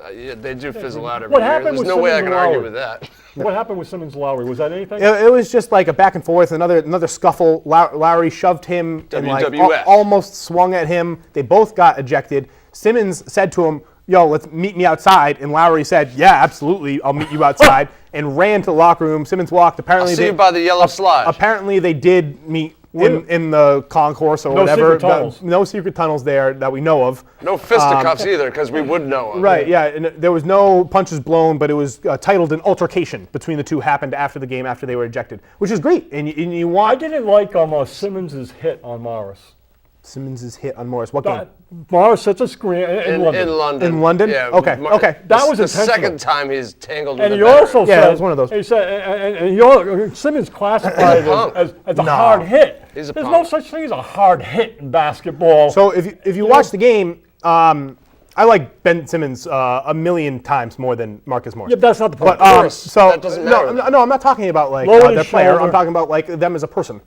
they do fizzle out every year. There's no way I can argue with that. What happened with Simmons and Lowry? Was that anything? It was just like a back and forth, another scuffle. Lowry shoved him and almost swung at him. They both got ejected. Simmons said to him, "Yo, let's meet me outside." And Lowry said, "Yeah, absolutely, I'll meet you outside." And ran to the locker room. Simmons walked. Apparently, I'll see you by the yellow slide. Apparently, they did meet in the concourse or whatever. No secret tunnels there that we know of. No fisticuffs either, because we would know of. Right, yeah. And there was no punches blown, but it was titled an altercation between the two happened after the game, after they were ejected, which is great. And you want. I didn't like Simmons' hit on Morris. Simmons' hit on Morris. What game? Morris sets a screen in London. In London? Yeah. Okay. That was the intentional. second time he's tangled with and a he veteran. also said, it was one of those. He said, Simmons classified it as a hard hit. There's no such thing as a hard hit in basketball. So if you watch the game, I like Ben Simmons a million times more than Marcus Morris. Yeah, that's not the point. But, that doesn't matter. No, I'm not talking about like their player. I'm talking about like them as a person.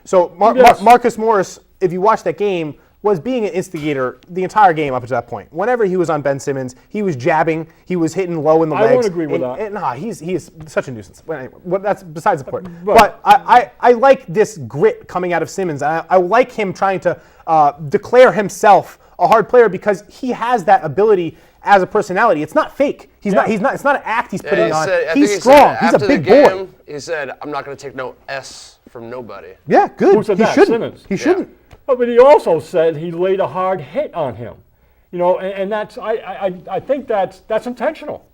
So Marcus Morris, if you watch that game, was being an instigator the entire game up to that point. Whenever he was on Ben Simmons, he was jabbing, he was hitting low in the legs. I don't agree with that. Nah, he is such a nuisance. But anyway, that's besides the point. But I like this grit coming out of Simmons. I like him trying to declare himself a hard player because he has that ability as a personality. It's not fake. He's not. It's not an act he's putting on. He's strong. He's a big boy. He said, "I'm not going to take no S from nobody." Yeah, good. Who said he that? shouldn't. Simmons. He shouldn't. But he also said he laid a hard hit on him. And that's I think that's intentional.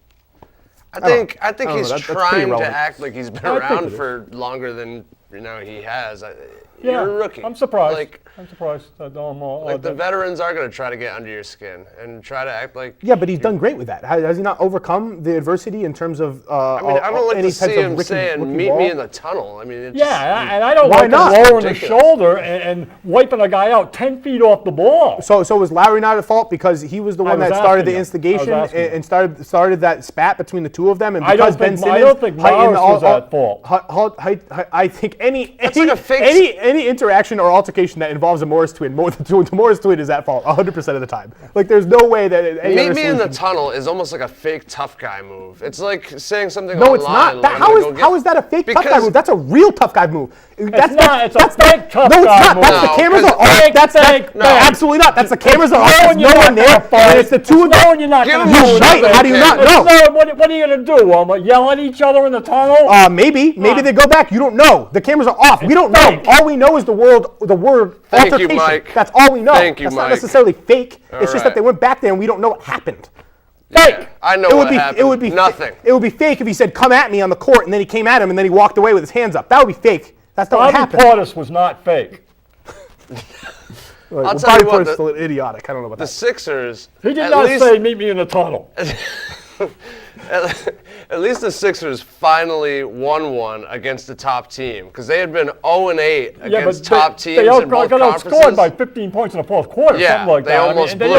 I think he's that's pretty trying to irrelevant. act like he's been I think around it is. for longer than he has. Yeah, You're a rookie. I'm surprised. Like That the veterans are going to try to get under your skin and try to act like. Yeah, but he's done great with that. Has he not overcome the adversity in terms of I don't like any to see types of him rookie saying, "Meet ball? me in the tunnel." I mean, it's and I don't Why like not? him lowering the Ridiculous. shoulder and wiping a guy out 10 feet off the ball. So was Lowry not at fault because he was the one was that started the asking you. I was instigation asking you. and started that spat between the two of them, and I because don't Ben think- Simmons I don't think heightened Morris was at fault. I think any like a fake- any interaction or altercation that involves a Morris twin, the Morris twin is at fault 100% of the time. Like there's no way that any Meet other me in the solution- tunnel is almost like a fake tough guy move. It's like saying something No, online. it's not. like, How is that a fake tough guy Because- move? That's a real tough guy move. That's not. It's a fake tough No, it's guy not. move. That's the No, cameras are because off. fake, That's fake, no, fake. absolutely not. That's the cameras are off. knowing There's you're no not one there. gonna fight. And it's the two of them. Knowing you're not Give going him to a do You're right. shot. How do you not know? What are you going to do? Yell at each other in the tunnel? Maybe they go back. You don't know. The cameras are off. We don't know. fake. All we know is the word Thank you, altercation. Mike. That's all we know. Thank you, That's Mike. not necessarily fake. It's just that right. they went back there and we don't know what happened. Yeah, I know what happened. It would be nothing. It would be fake if he said, "Come at me" on the court, and then he came at him, and then he walked away with his hands up. That would be fake. That's not what Bobby happened. Portis was not fake. Well, tell you Bobby what, Portis is still idiotic. I don't know about The that. Sixers. He did at not least- say, meet me in the tunnel. At least the Sixers finally won one against the top team because they had been 0-8 against top teams they in both got outscored conferences. by 15 points in the fourth quarter, Yeah, something like they that. almost they blew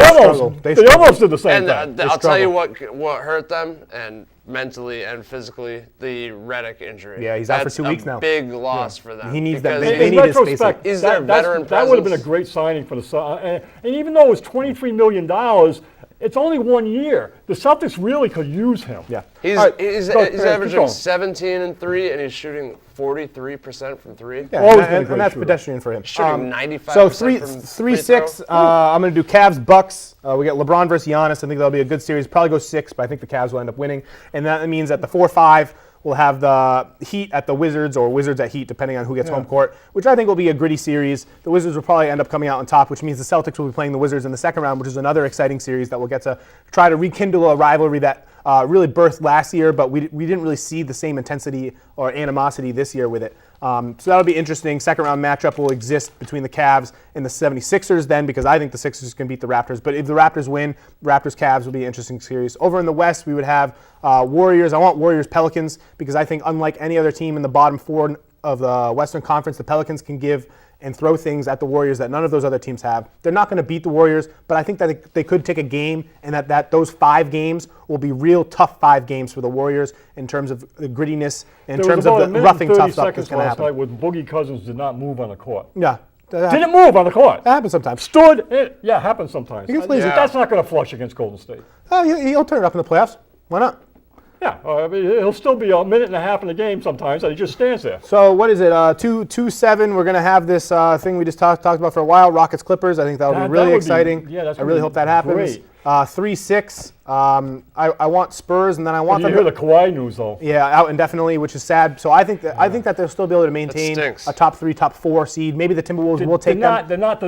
it. They almost did the same And thing. I'll tell you what hurt them, and mentally and physically, the Redick injury. Yeah, he's out for That's 2 weeks now. Big loss for them. He needs that because big- they In need his spacing. retrospect, Is there veteran that would have been a presence? great signing for the Celtics. And even though it was $23 million, it's only 1 year. The Celtics really could use him. Yeah. He's, All right, he's, go- he's keep averaging going. 17 and 3, and he's shooting 43% from 3. Yeah, Always been a and great that's shooter. pedestrian for him. Shooting 95% So from 3-6. I'm going to do Cavs Bucks. We got LeBron versus Giannis. I think that'll be a good series. Probably go 6, but I think the Cavs will end up winning. And that means at the 4-5, we'll have the Heat at the Wizards or Wizards at Heat, depending on who gets home court, which I think will be a gritty series. The Wizards will probably end up coming out on top, which means the Celtics will be playing the Wizards in the second round, which is another exciting series that we'll get to try to rekindle a rivalry that really birthed last year, but we didn't really see the same intensity or animosity this year with it. So that'll be interesting. Second round matchup will exist between the Cavs and the 76ers then, because I think the Sixers can beat the Raptors. But if the Raptors win, Raptors-Cavs will be an interesting series. Over in the West, we would have Warriors. I want Warriors-Pelicans because I think unlike any other team in the bottom 4 of the Western Conference, the Pelicans can give and throw things at the Warriors that none of those other teams have. They're not going to beat the Warriors, but I think that they could take a game and that those 5 games will be real tough 5 games for the Warriors in terms of the grittiness, in terms of the roughing tough stuff that's going to happen. last night when Boogie Cousins did not move on the court. Yeah. Didn't move on the court. That happens sometimes. Stood. Yeah, happens sometimes. He gets lazy. That's not going to flush against Golden State. He'll turn it up in the playoffs. Why not? Yeah, I mean, he'll still be a minute and a half in the game sometimes, and he just stands there. So what is it? 2-7. We're going to have this thing we just talked about for a while. Rockets Clippers. I think that'll be really exciting. That's I really hope that happens. Great. 3-6. I want Spurs, and then I want You them hear the Kawhi news though. Yeah, out indefinitely, which is sad. So I think that they'll still be able to maintain a top 3, top 4 seed. Maybe the Timberwolves will take them. They're not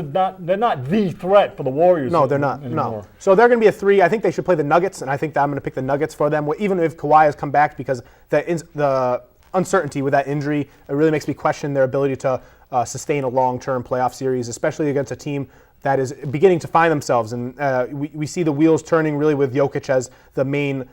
the threat for the Warriors. No, they're not. anymore. No. So they're going to be a 3. I think they should play the Nuggets, and I think that I'm going to pick the Nuggets for them, even if Kawhi has come back, because the uncertainty with that injury, it really makes me question their ability to sustain a long-term playoff series, especially against a team that is beginning to find themselves. And we see the wheels turning really with Jokic as the main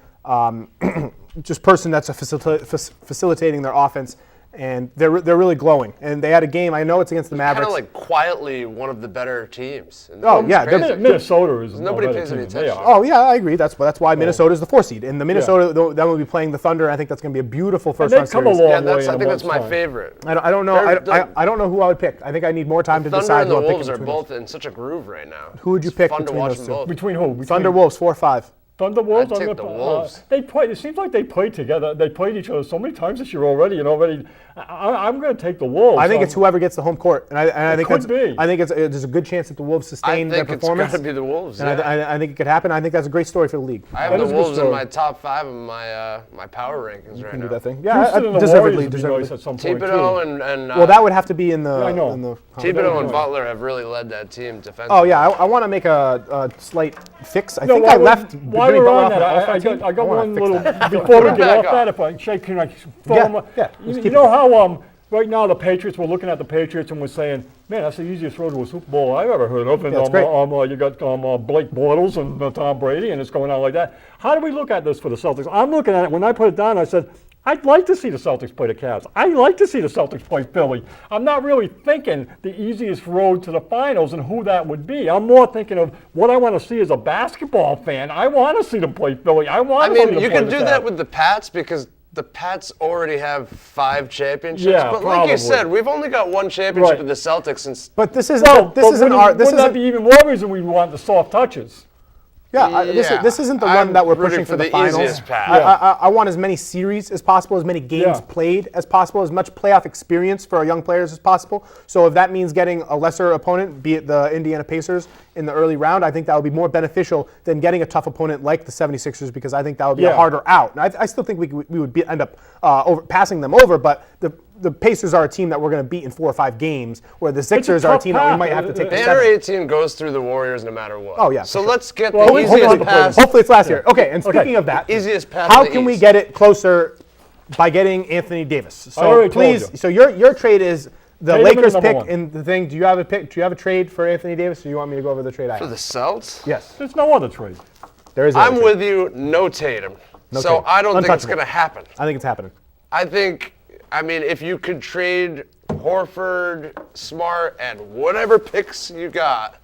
just person that's facilitating their offense. and they're really glowing. And they had a game. I know it's against the Mavericks. Kind of like quietly one of the better teams. Oh yeah, Minnesota is nobody a pays any better team than they attention. are. Oh yeah, I agree. That's why Minnesota is the 4 seed. And the Minnesota then will be playing the Thunder. I think that's going to be a beautiful first round come a series. long Yeah, way I in think a that's my month's time. favorite. I don't know. I don't know who I would pick. I think I need more time to Thunder decide and who the I'm picking Wolves are between both those. in such a groove right now. Who would you It's pick fun to between watch those them two? both. Between who? Between Thunder Wolves 4-5. Thunder Wolves. I'd take the Wolves. They play. It seems like they played together. They played each other so many times this year already. I'm going to take the Wolves. I think it's whoever gets the home court, and I think could be. I think there's a good chance that the Wolves sustain their performance. I think it's got to be the Wolves. And Yeah. I think it could happen. I think that's a great story for the league. I have That the is a good Wolves in story. my top 5 of my power rankings right Can now. do that thing. Yeah, Houston and the deservedly. Warriors would be nice at some point, Thibodeau too. and Well, that would have to be in the. I know. In the Thibodeau and Nice. Butler have really led that team defensively. Oh yeah, I want to make a slight fix. I No, think while I left. While Jimmy we're Butler on off that, my I team. got wanna one fix little that. before we Put it get back off up. that. If I Shay, can I throw Yeah, them? yeah, let's You keep know how right now the Patriots. We're looking at the Patriots and we're saying, man, that's the easiest road to a Super Bowl I've ever heard of. And Yeah, it's great. you got Blake Bortles and Tom Brady, and it's going on like that. How do we look at this for the Celtics? I'm looking at it. When I put it down, I said, I'd like to see the Celtics play the Cavs. I'd like to see the Celtics play Philly. I'm not really thinking the easiest road to the finals and who that would be. I'm more thinking of what I want to see as a basketball fan. I want to see them play Philly. I want to see them play you can the do Cavs. that with the Pats because the Pats already have 5 championships. Yeah, but like probably. you said, we've only got 1 championship Right. with the Celtics since. But this isn't. Well, this isn't our. This wouldn't that isn't. be even more reason we want the soft touches? Yeah, this isn't the run I'm that we're rooting pushing for for the the finals. easiest path. I want as many series as possible, as many games Yeah. played as possible, as much playoff experience for our young players as possible. So if that means getting a lesser opponent, be it the Indiana Pacers in the early round, I think that would be more beneficial than getting a tough opponent like the 76ers, because I think that would be a Yeah. harder out. And I still think we would end up passing them over, but the Pacers are a team that we're going to beat in 4 or 5 games, where the Sixers are a tough team that we path. might have to take to Banner 7. 18 goes through the Warriors no matter what. Oh, yeah, So for sure. let's get Well, the hopefully- easiest path. Hopefully it's last year. Okay, and speaking of that, Easiest path how to the can we East. get it closer by getting Anthony Davis? So already told please, you. so your trade is the Tatum is Lakers number pick one. in the thing. Do you have a pick? Do you have a trade for Anthony Davis, or do you want me to go over the trade I For have? the Celts? Yes, There's no other trade. there is. I'm another trade. with you, no Tatum. So Tatum. I don't think it's Untouchable. going to happen. I think it's happening. I mean, if you could trade Horford, Smart, and whatever picks you got,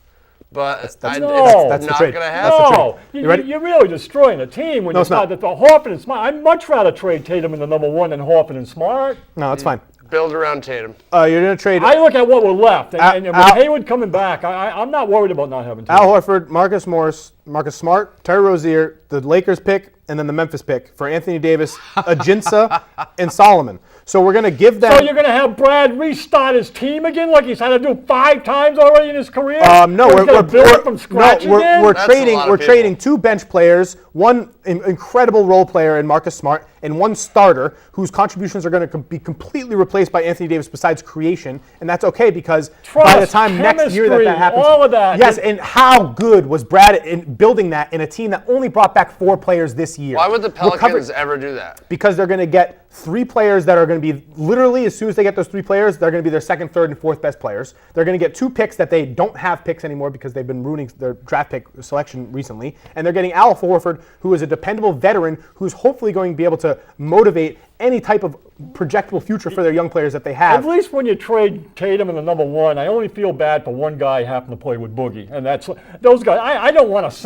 but that's it's the not trade. going to That's the happen. trade. No, You ready? you're really destroying a team when No, you it's not. start that the Horford and Smart. I'd much rather trade Tatum in the number 1 than Horford and Smart. No, it's fine. Build around Tatum. You're gonna trade I look at what we're left, and with Al- Hayward coming back, I'm not worried about not having Tatum. Al Horford, Marcus Morris, Marcus Smart, Terry Rozier, the Lakers pick, and then the Memphis pick for Anthony Davis, Ajinça, and Solomon. So we're gonna give them. So you're going to have Brad restart his team again, like he's had to do 5 times already in his career? No, Or he's gonna build it from scratch again? we're That's a trading. lot of We're people. trading 2 bench players, one incredible role player in Marcus Smart, and 1 starter whose contributions are going to be completely replaced by Anthony Davis besides creation, and that's okay because by the Trust, time next year that chemistry, happens, all of that. yes. And how good was Brad in building that in a team that only brought back 4 players this year? Why would the Recovered- Pelicans ever do that? Because they're going to get 3 players that are going to be literally, as soon as they get those 3 players, they're going to be their 2nd, 3rd, and 4th best players. They're going to get 2 picks that they don't have picks anymore because they've been ruining their draft pick selection recently. And they're getting Al Horford, who is a dependable veteran who's hopefully going to be able to motivate any type of projectable future for their young players that they have. At least when you trade Tatum in the number 1, I only feel bad for one guy having to play with Boogie, and that's those guys. I don't want to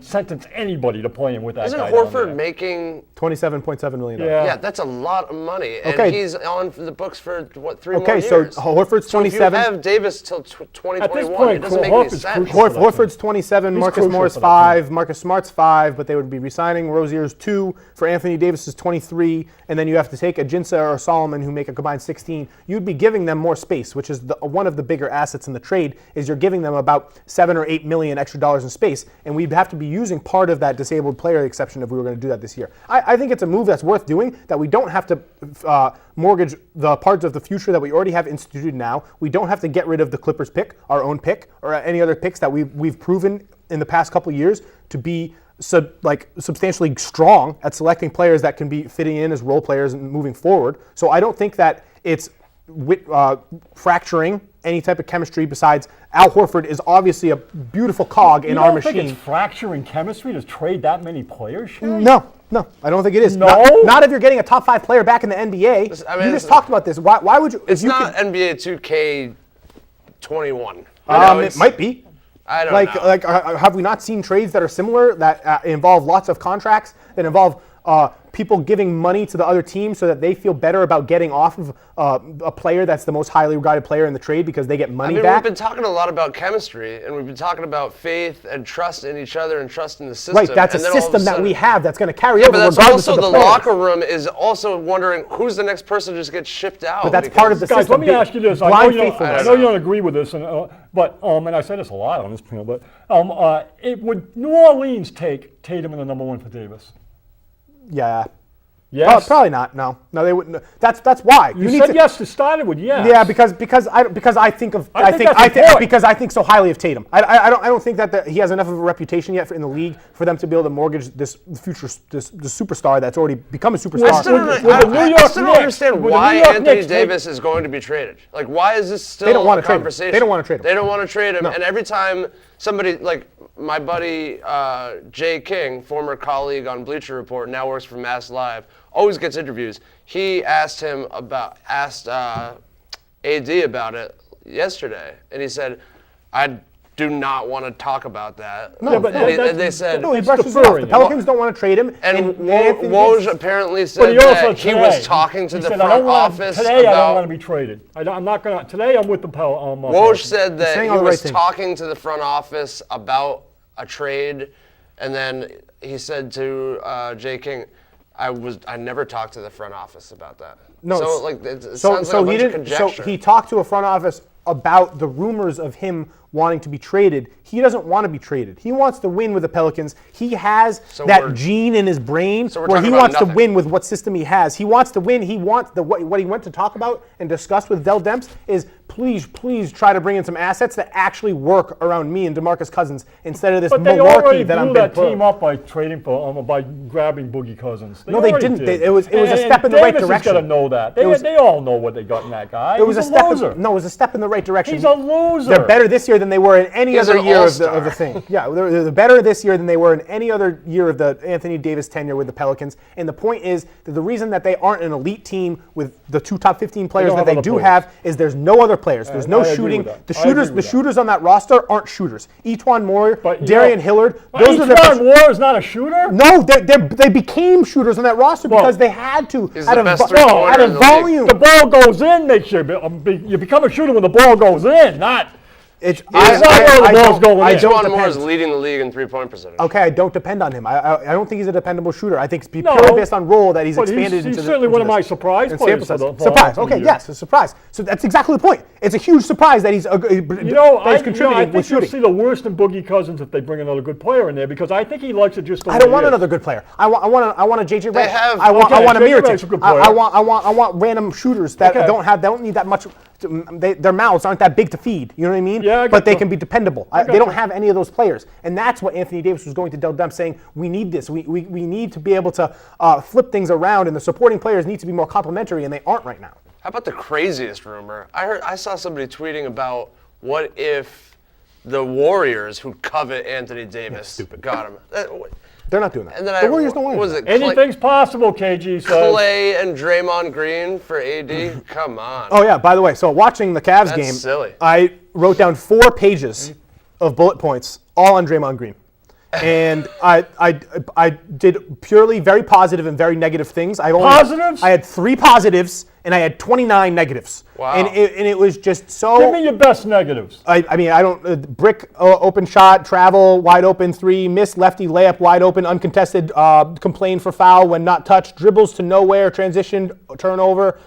sentence anybody to playing with that Isn't guy. down Horford there. making? $27.7 million. Yeah. Yeah, that's a lot of money, and Okay. he's on the books for what 3 more Okay, so years. Horford's So if 27. you have Davis till 2021, point, it doesn't make any Horford's sense. crucial. Horford's 27, He's Marcus crucial Morris for that 5, Marcus Smart's 5, but they would be re-signing. Rozier's 2 for Anthony Davis's 23, and then you have to take Ajinça or Solomon, who make a combined 16. You'd be giving them more space, which is one of the bigger assets in the trade. Is you're giving them about $7 or $8 million extra dollars in space, and we'd have to be using part of that disabled player exception if we were going to do that this year. I think it's a move that's worth doing. That we don't have to mortgage the parts of the future that we already have instituted now. We don't have to get rid of the Clippers pick, our own pick, or any other picks that we've proven in the past couple of years to be substantially strong at selecting players that can be fitting in as role players and moving forward. So I don't think that it's fracturing any type of chemistry besides Al Horford is obviously a beautiful cog in our machine. You don't think it's fracturing chemistry to trade that many players, Shay? No, I don't think it is. No? Not if you're getting a top 5 player back in the NBA. I mean, you just talked about this. Why would you? It's not NBA 2K21. It might be. I don't know. Have we not seen trades that are similar that involve lots of contracts, that involve people giving money to the other team so that they feel better about getting off of a player that's the most highly regarded player in the trade because they get money back? We've been talking a lot about chemistry, and we've been talking about faith and trust in each other and trust in the system. Right, that's and a system that we have that's going to carry over but that's regardless also of the the players. locker room is also wondering who's the next person to just get shipped out. But that's part of the Guys, system. let me ask you this. I know you don't agree with this, and I say this a lot on this panel, but would New Orleans take Tatum in the number 1 for Davis? Yeah. Yes. Probably not. No, they wouldn't. That's why. You said yes to started with yes. Yeah, because I think so highly of Tatum. I don't think that he has enough of a reputation yet in the league for them to be able to mortgage this future this superstar that's already become a superstar. I still don't understand why Anthony Davis is going to be traded. Like, why is this still a conversation? They don't want to trade him. They don't want to trade him. No. And every time somebody like my buddy Jay King, former colleague on Bleacher Report, now works for Mass Live, always gets interviews. He asked AD about it yesterday, and he said, "I do not want to talk about that." No, but they said, he brushes it off. The Pelicans don't want to trade him. And Woj apparently said that he was talking to the front office today about. I don't want to be traded. I'm not going to. Today I'm with the Pelicans. Woj said that he was right talking to the front office about a trade, and then he said to Jay King, I never talked to the front office about that. No, so it sounds like a bunch of conjecture. So he talked to a front office about the rumors of him wanting to be traded. He doesn't want to be traded. He wants to win with the Pelicans. He has that gene in his brain where he wants to win with what system he has. He wants to win. He wants what he went to talk about and discuss with Dell Demps is please try to bring in some assets that actually work around me and DeMarcus Cousins instead of this malarkey that I'm being that team up by trading for by grabbing Boogie Cousins. No, they didn't. It was a step in the right direction. Davis has got to know that. They all know what they got in that guy. It was He's a loser. No, it was a step in the right direction. He's a loser. They're better this year than they were in any He's other an year all-star. of the thing. Yeah, they're better this year than they were in any other year of the Anthony Davis tenure with the Pelicans. And the point is that the reason that they aren't an elite team with the 2 top 15 players that they do have is there's no other players. There's no shooting. The shooters on that roster aren't shooters. Etuan Moore, Darian Hillard. Etuan Moore is not a shooter? No, they became shooters on that roster because they had to. He's the best three-pointer in the volume. The ball goes in, makes you become a shooter when the ball goes in, not. Etuan Moore is leading the league in three-point percentage. Okay, I don't depend on him. I don't think he's a dependable shooter. I think it's purely based on role that he's expanded into. He's certainly one of my surprise players. Surprise. Okay, yes, a surprise. So that's exactly the point. It's a huge surprise that he's contributing I with think shooting. you'll see the worst in Boogie Cousins if they bring another good player in there because I think he likes it just the way I don't want another good player. I want a JJ Redick. I want a Mirotic. I want random shooters that don't need that much. Their mouths aren't that big to feed. You know what I mean? Yeah, but they can be dependable. They don't have any of those players, and that's what Anthony Davis was going to Dell Demps saying. We need this. We need to be able to flip things around, and the supporting players need to be more complementary, and they aren't right now. How about the craziest rumor? I saw somebody tweeting about what if the Warriors, who covet Anthony Davis, got him. They're not doing that. And then the Warriors don't want it. Anything's possible, KG says. Clay and Draymond Green for AD? Come on. Oh, yeah, by the way, so watching the Cavs game, silly. I wrote down 4 pages of bullet points, all on Draymond Green. And I did purely very positive and very negative things. Positives? I had 3 positives, and I had 29 negatives. Wow. And it was just so... Give me your best negatives. I mean, I don't... brick, open shot, travel, wide open 3, miss, lefty, layup, wide open, uncontested, complain for foul when not touched, dribbles to nowhere, transition, turnover,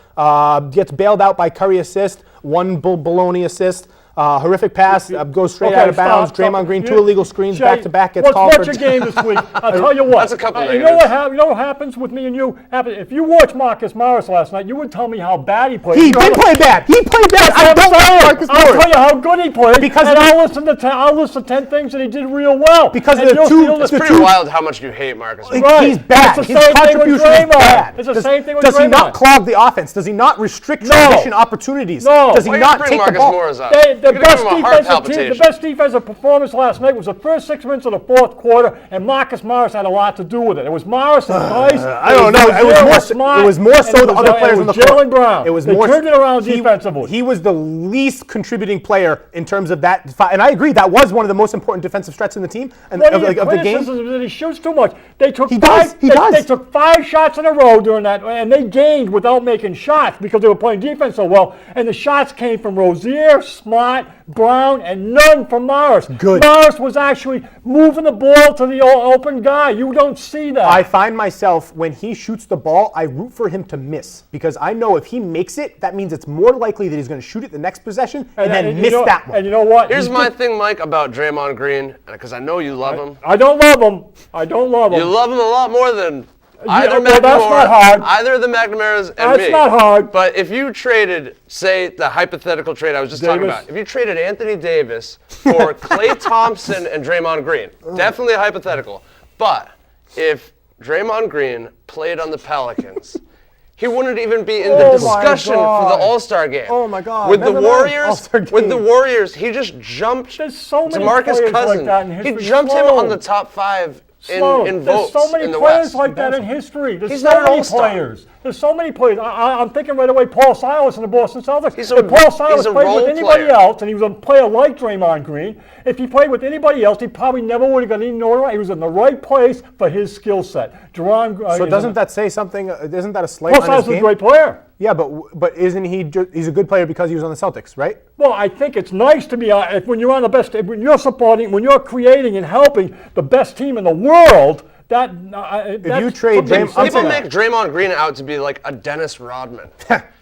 gets bailed out by Curry assist, 1 baloney assist. Horrific pass, goes straight out of bounds. Draymond Green, 2 illegal screens, Jay, back-to-back, gets called for. Watch your game this week. I'll tell you what. That's a couple you know what happens with me and you? If you watched Marcus Morris last night, you would tell me how bad he played. He did play bad. He played bad. I don't like Marcus Morris. I'll tell you how good he played. Because I'll list the 10 things that he did real well. Because it's pretty wild how much you hate Marcus Morris. Right. He's bad. It's the His same thing with contribution is bad. It's the same thing with Does he Draymond. not clog the offense? Does he not restrict transition opportunities? No. Does he not take the ball? The best defensive performance last night was the first 6 minutes of the fourth quarter, and Marcus Morris had a lot to do with it. It was Morris and Price. I don't know. It was more so the other players on the court. Jalen Brown. It was they more. turned it around defensively. He was the least contributing player in terms of that. And I agree, that was one of the most important defensive threats in the team and of the game. That he shoots too much. They took He five. does. They took 5 shots in a row during that, and they gained without making shots because they were playing defense so well. And the shots came from Rozier, Smart, Brown, and none from Morris. Good. Morris was actually moving the ball to the open guy. You don't see that. I find myself, when he shoots the ball, I root for him to miss. Because I know if he makes it, that means it's more likely that he's going to shoot it the next possession and then miss that one. And you know what? Here's my thing, Mike, about Draymond Green, because I know you love him. I don't love him. You love him a lot more than either that's not hard. either of the McNamara's and That's me. not hard. But if you traded, say, the hypothetical trade I was just talking about, if you traded Anthony Davis for Klay Thompson and Draymond Green, definitely a hypothetical. But if Draymond Green played on the Pelicans, he wouldn't even be in the discussion for the All-Star game. Oh my God! With the Warriors, he just jumped There's so many DeMarcus players Cousins. like that in history. He jumped him on the top 5 in votes There's so many in the players West. like that in history. There's He's so not an many all-star. players. There's so many players. I'm thinking right away Paul Silas in the Boston Celtics. He's If Paul Silas he's a played role with anybody player. else, and he was a player like Draymond Green, if he played with anybody else, he probably never would have got any notoriety. He was in the right place for his skill set. So doesn't that say something? Isn't that a slight Paul on Silas his was a game? great player. Yeah, but isn't he? He's a good player because he was on the Celtics, right? Well, I think it's nice to be when you're on the best, when you're supporting, when you're creating and helping the best team in the world. If you trade People make Draymond Green out to be like a Dennis Rodman.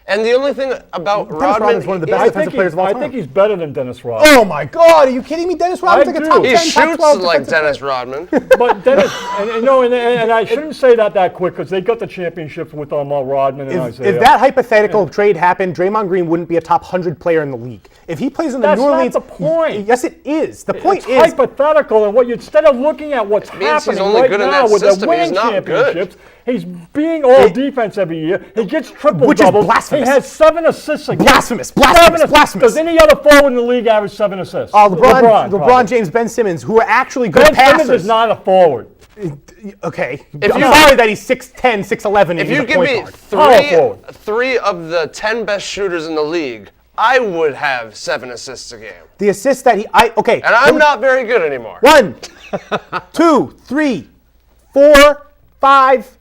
And the only thing about Rodman is one of the best defensive players of all time. I think he's better than Dennis Rodman. Oh my God! Are you kidding me? Dennis Rodman's like a top 10, He top shoots 12 like defensive Dennis player. Rodman. But Dennis, and I shouldn't say that quick because they got the championships with Rodman and Isaiah. If that hypothetical trade happened, Draymond Green wouldn't be a top 100 player in the league. If he plays in the New Orleans, that's not the point. Yes, it is. The point it's is hypothetical, and instead of looking at what's means he's happening only right good in now that with the system. He's winning not good. championships, he's being all defense every year. He gets triple Which is doubles. blasphemous. He has 7 assists a game. Blasphemous. Does any other forward in the league average 7 assists? LeBron James, Ben Simmons, who are actually good Ben passers. Simmons is not a forward. Okay. I'm sorry that he's 6'10", 6'11", If and you he's a give point me guard. three of the 10 best shooters in the league, I would have 7 assists a game. The assists that And I'm not very good anymore. 1, 2, 3, 4, 5,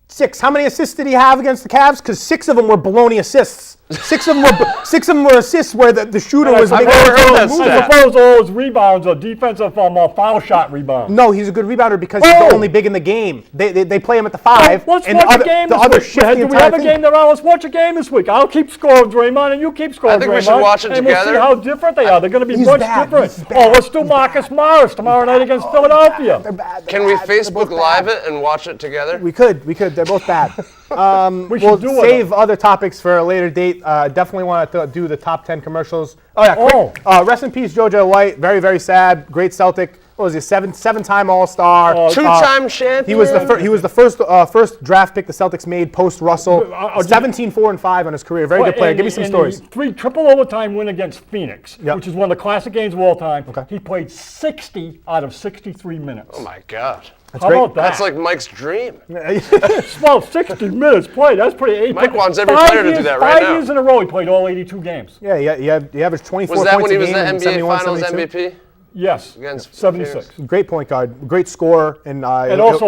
6. How many assists did he have against the Cavs? Because 6 of them were baloney assists. 6 of them were assists where the shooter was I've making never his heard own that move. stat. I suppose all his rebounds are defensive foul shot rebounds. No, he's a good rebounder because he's the only big in the game. They play him at the 5. Let's and watch a game the this other week. shift the Do we entire have a thing. game there? Let's watch a game this week. I'll keep scoring Draymond, and you keep scoring Draymond. I think we should watch it and we'll see together. how different they are. They're going to be He's much bad. different. He's bad. Let's do Marcus Morris tomorrow night against Philadelphia. They're bad. Can we Facebook Live it and watch it together? We could. They're both bad. We We'll should do save other topics for a later date. Definitely want to do the top 10 commercials. Oh yeah, quick. Rest in peace, JoJo White. Very, very sad. Great Celtic. What was he? Seven-time All-Star. 2-time champion. He was the first draft pick the Celtics made post Russell. 17-4-5 on his career. Very good player. Give me some stories. 3 triple overtime win against Phoenix, which is one of the classic games of all time. Okay. He played 60 out of 63 minutes. Oh my God. How about that? That's like Mike's dream. Well, 60 minutes played. That's pretty. Mike wants every player to do that right now. 5 years in a row, he played all 82 games. Yeah, he averaged 24 Was that points when he was a the game in NBA 71, Finals 72. MVP? Yes, against 76. Phoenix. Great point guard, great scorer, and Also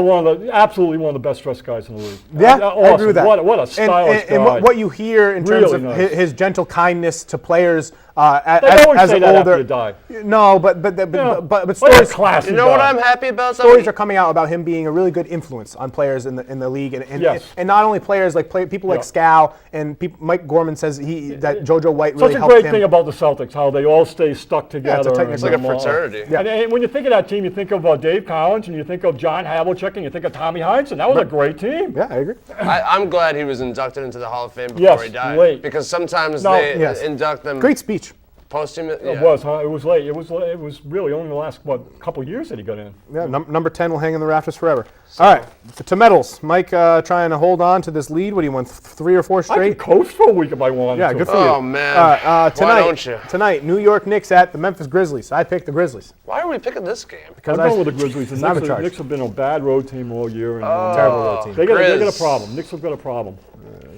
absolutely one of the best dressed guys in the league. Yeah, Awesome. I agree with that. What a stylish guy. And what you hear in terms Really of nice. his gentle kindness to players They as always say an that older. after you die. No, but What a stories. classy You know what guy. I'm happy about? Stories are coming out about him being a really good influence on players in the league, and Yes. and not only players like people like Yeah. Scal and Mike Gorman says that JoJo White Such really a helped great him. thing about the Celtics, how they all stay stuck together. tight-knit It's like a fraternity. Yeah. And when you think of that team, you think of Dave Collins, and you think of John Havlicek, and you think of Tommy Heinsohn. That was a great team. Yeah, I agree. I'm glad he was inducted into the Hall of Fame before Yes, he died. late. Because sometimes No, they yes. induct them Great speech. posthumously. It was, huh? It was late. It was really only the last, couple years that he got in. Yeah, number 10 will hang in the rafters forever. All right, to medals. Mike trying to hold on to this lead. What do you want, 3 or 4 I straight? could coach for a week if I wanted Yeah, to. good for you. Oh, man. Tonight, Why don't you? Tonight, New York Knicks at the Memphis Grizzlies. I picked the Grizzlies. Why are we picking this game? Because I'm going with the Grizzlies. The arbitrage. Knicks have been a bad road team all year. And, Terrible road team. they got a Grizz. problem. Knicks have got a problem.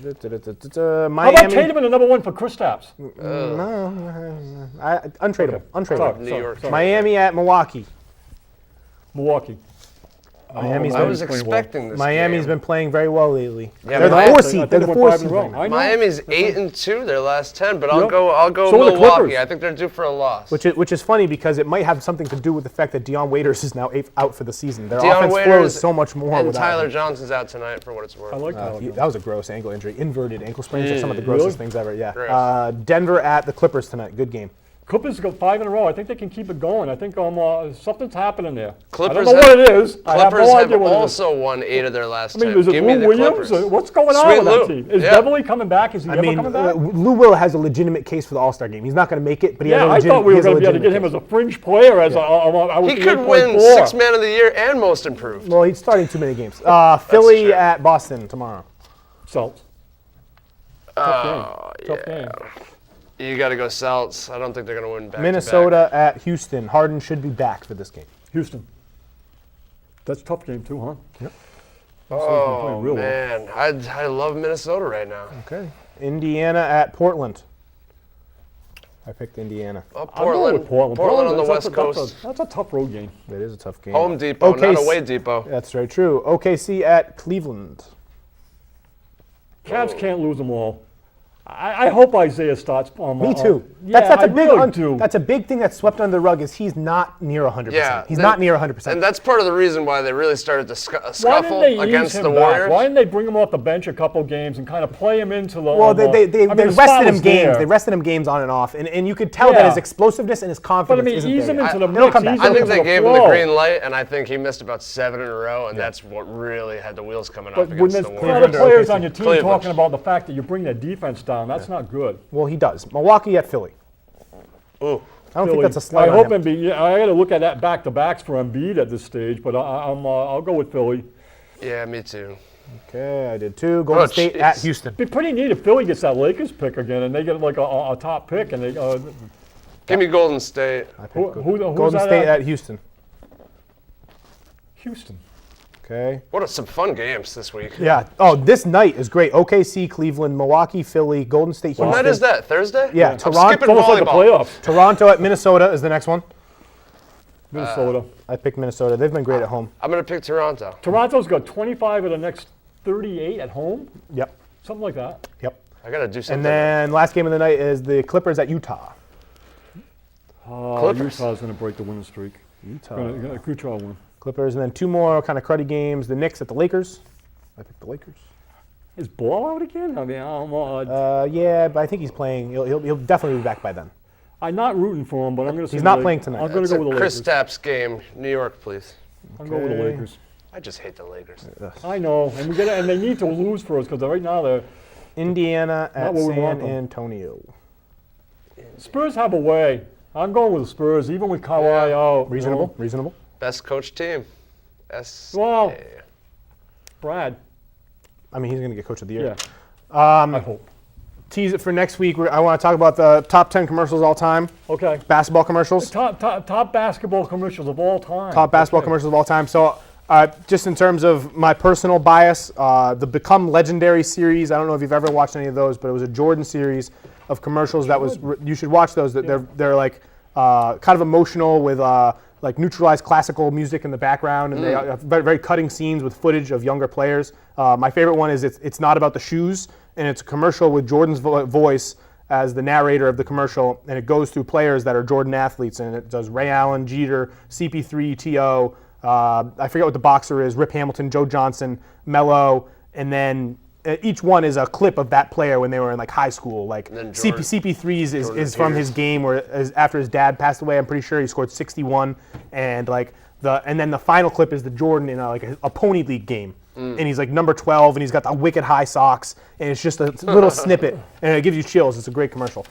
How Miami. about Tatum in the number 1 for Kristaps? Untradeable. Untradeable. Sorry, New York. sorry. Miami at Milwaukee. Milwaukee. Miami's I been was expecting this Miami's game. been playing very well lately. Yeah, They're the Miami- 4 I seed. think They're they the won 4 5 in a seed. row. right now. I know. Miami's 8-2, their last 10, but I'll Yep. go So are the Milwaukee. Clippers. I think they're due for a loss. Which is funny because it might have something to do with the fact that Deion Waiters is now out for the season. Their Deion offense Waiters flows so much more and without Tyler him. Johnson's out tonight for what it's worth. I like that. That was a gross ankle injury. Inverted ankle sprains are some of the grossest Really? things ever. Yeah. Gross. Denver at the Clippers tonight. Good game. Clippers got 5 in a row. I think they can keep it going. I think something's happening there. Clippers I don't know what it is. I have Clippers no have idea what it is. also won 8 of their last I mean, 10. is it Give me Lou the Williams? Clippers. What's going on Sweet with that Lou. team? Is Yeah. Beverly coming back? Is he I ever mean, coming back? Lou Will has a legitimate case for the All-Star game. He's not going to make it, but he has a Yeah, I legitimate thought we were he has a going to be able to get him legitimate as a fringe player. As I was He the could win 8.4. 6 Man of the Year and Most Improved. case. Well, he's starting too many games. Philly true. at Boston tomorrow. Celts. Tough game. You got to go Celts. I don't think they're going to win back. Minnesota at Houston. Harden should be back for this game. Houston. That's a tough game too, huh? Yep. Oh, real well. man. I love Minnesota right now. Okay. Indiana at Portland. I picked Indiana. Oh, I'll go with Portland. Portland. on the That's West a- Coast. That's a tough road game. That is a tough game. Home Depot, Okay, not away Depot. That's very true. OKC at Cleveland. Cavs can't lose them all. I hope Isaiah starts. Me too. Yeah, that's I a big really do. That's a big thing that's swept under the rug is he's not near 100%. Yeah. He's not near 100%. And that's part of the reason why they really started to Why didn't scuffle they ease against him the back? Warriors. Why didn't they bring him off the bench a couple games and kind of play him into the? Well, they I mean, the spot rested him was games. there. They rested him games on and off, and you could tell that Yeah. his explosiveness and his But I confidence mean, isn't ease there him yet. into the He'll mix. come back. ease I him think into they the gave him flow. the green light, and I think he missed about 7 in a row, and that's what really had the wheels coming But off when against there's the other Warriors. players on your team Cleveland. talking about the fact that you bring their defense down, that's not good. Well, he does. Milwaukee at Philly. Ooh. I don't think Philly. that's a slight I on hope him. Embiid. Yeah, I got to look at that back-to-backs for Embiid at this stage, but I'll go with Philly. Yeah, me too. Okay, I did too. Golden Oh, State jeez. at Houston. It'd be pretty neat if Philly gets that Lakers pick again and they get like a top pick and they. Give me Golden State. Who's Golden that State at? at Houston. Houston. Okay. Some fun games this week. Yeah. Oh, this night is great. OKC, Cleveland, Milwaukee, Philly, Golden State, What Houston. night is that? Thursday? Yeah, I'm Toronto- skipping It's almost like the volleyball. playoffs. Toronto at Minnesota is the next one. Minnesota. I picked Minnesota. They've been great at home. I'm going to pick Toronto. Toronto's got 25 of the next 38 at home, Yep. something like that. Yep. I got to do something. And then last game of the night is the Clippers at Utah. Clippers. Utah's going to break the winning streak. Utah. Utah win. Clippers, and then 2 more kind of cruddy games. The Knicks at the Lakers. I picked the Lakers. Is Ball out again? I mean, Yeah, but I think he's playing. He'll definitely be back by then. I'm not rooting for him, but I'm going to say He's not the playing Lakers. tonight. I'm going It's to go a with the Chris Lakers. Tapps game. New York, please. I'm going with the Okay. Lakers. I just hate the Lakers. I know, and and they need to lose for us because right now they're Indiana at what we want San them. Antonio. Spurs have a way. I'm going with the Spurs, even with Kawhi out. Reasonable. Reasonable. Best coach team. Well, Brad. I mean, he's going to get Coach of the Year. Yeah. I hope. Tease it for next week. I want to talk about the top 10 commercials all time. Okay. Basketball commercials. Top basketball commercials of all time. Top basketball Okay. commercials of all time. So, just in terms of my personal bias, the Become Legendary series. I don't know if you've ever watched any of those, but it was a Jordan series of commercials that was. You should watch those. They're like kind of emotional with like neutralized classical music in the background, and they have very, very cutting scenes with footage of younger players. My favorite one is it's not about the shoes, and it's a commercial with Jordan's voice as the narrator of the commercial, and it goes through players that are Jordan athletes, and it does Ray Allen, Jeter, CP3, T.O., I forget what the boxer is, Rip Hamilton, Joe Johnson, Melo, and then each one is a clip of that player when they were in like high school. Like CP3's is from his game where after his dad passed away. I'm pretty sure he scored 61, and like and then the final clip is the Jordan in a pony league game, and he's like number 12, and he's got the wicked high socks, and it's just a little snippet, and it gives you chills. It's a great commercial.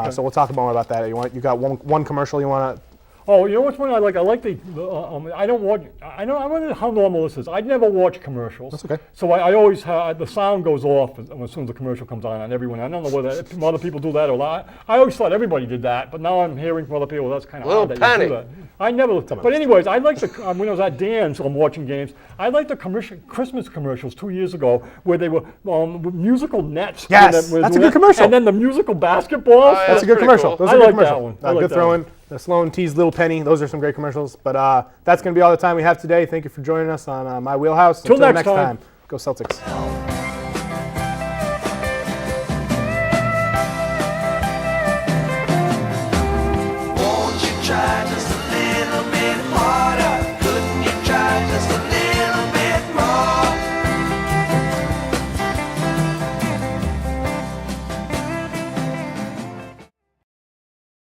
So we'll talk more about that. You got one commercial you want to? Oh, you know what's one I like? I like I don't watch. I wonder how normal this is. I never watch commercials. That's okay. So I always have the sound goes off as soon as the commercial comes on everyone. I don't know whether other people do that or not. I always thought everybody did that, but now I'm hearing from other people that's kind of odd that you do that. I never. But anyways, I like the when I was at Dan's, I'm watching games. I like the Christmas commercials 2 years ago where they were musical nets. Yes, that's a good commercial. And then the musical basketballs. Yeah, that's a good commercial. Cool. Those are good that commercials. one. Good throw-in. The Sloan T's Little Penny. Those are some great commercials. But that's going to be all the time we have today. Thank you for joining us on My Wheelhouse. Till Until next next time. time. Go Celtics.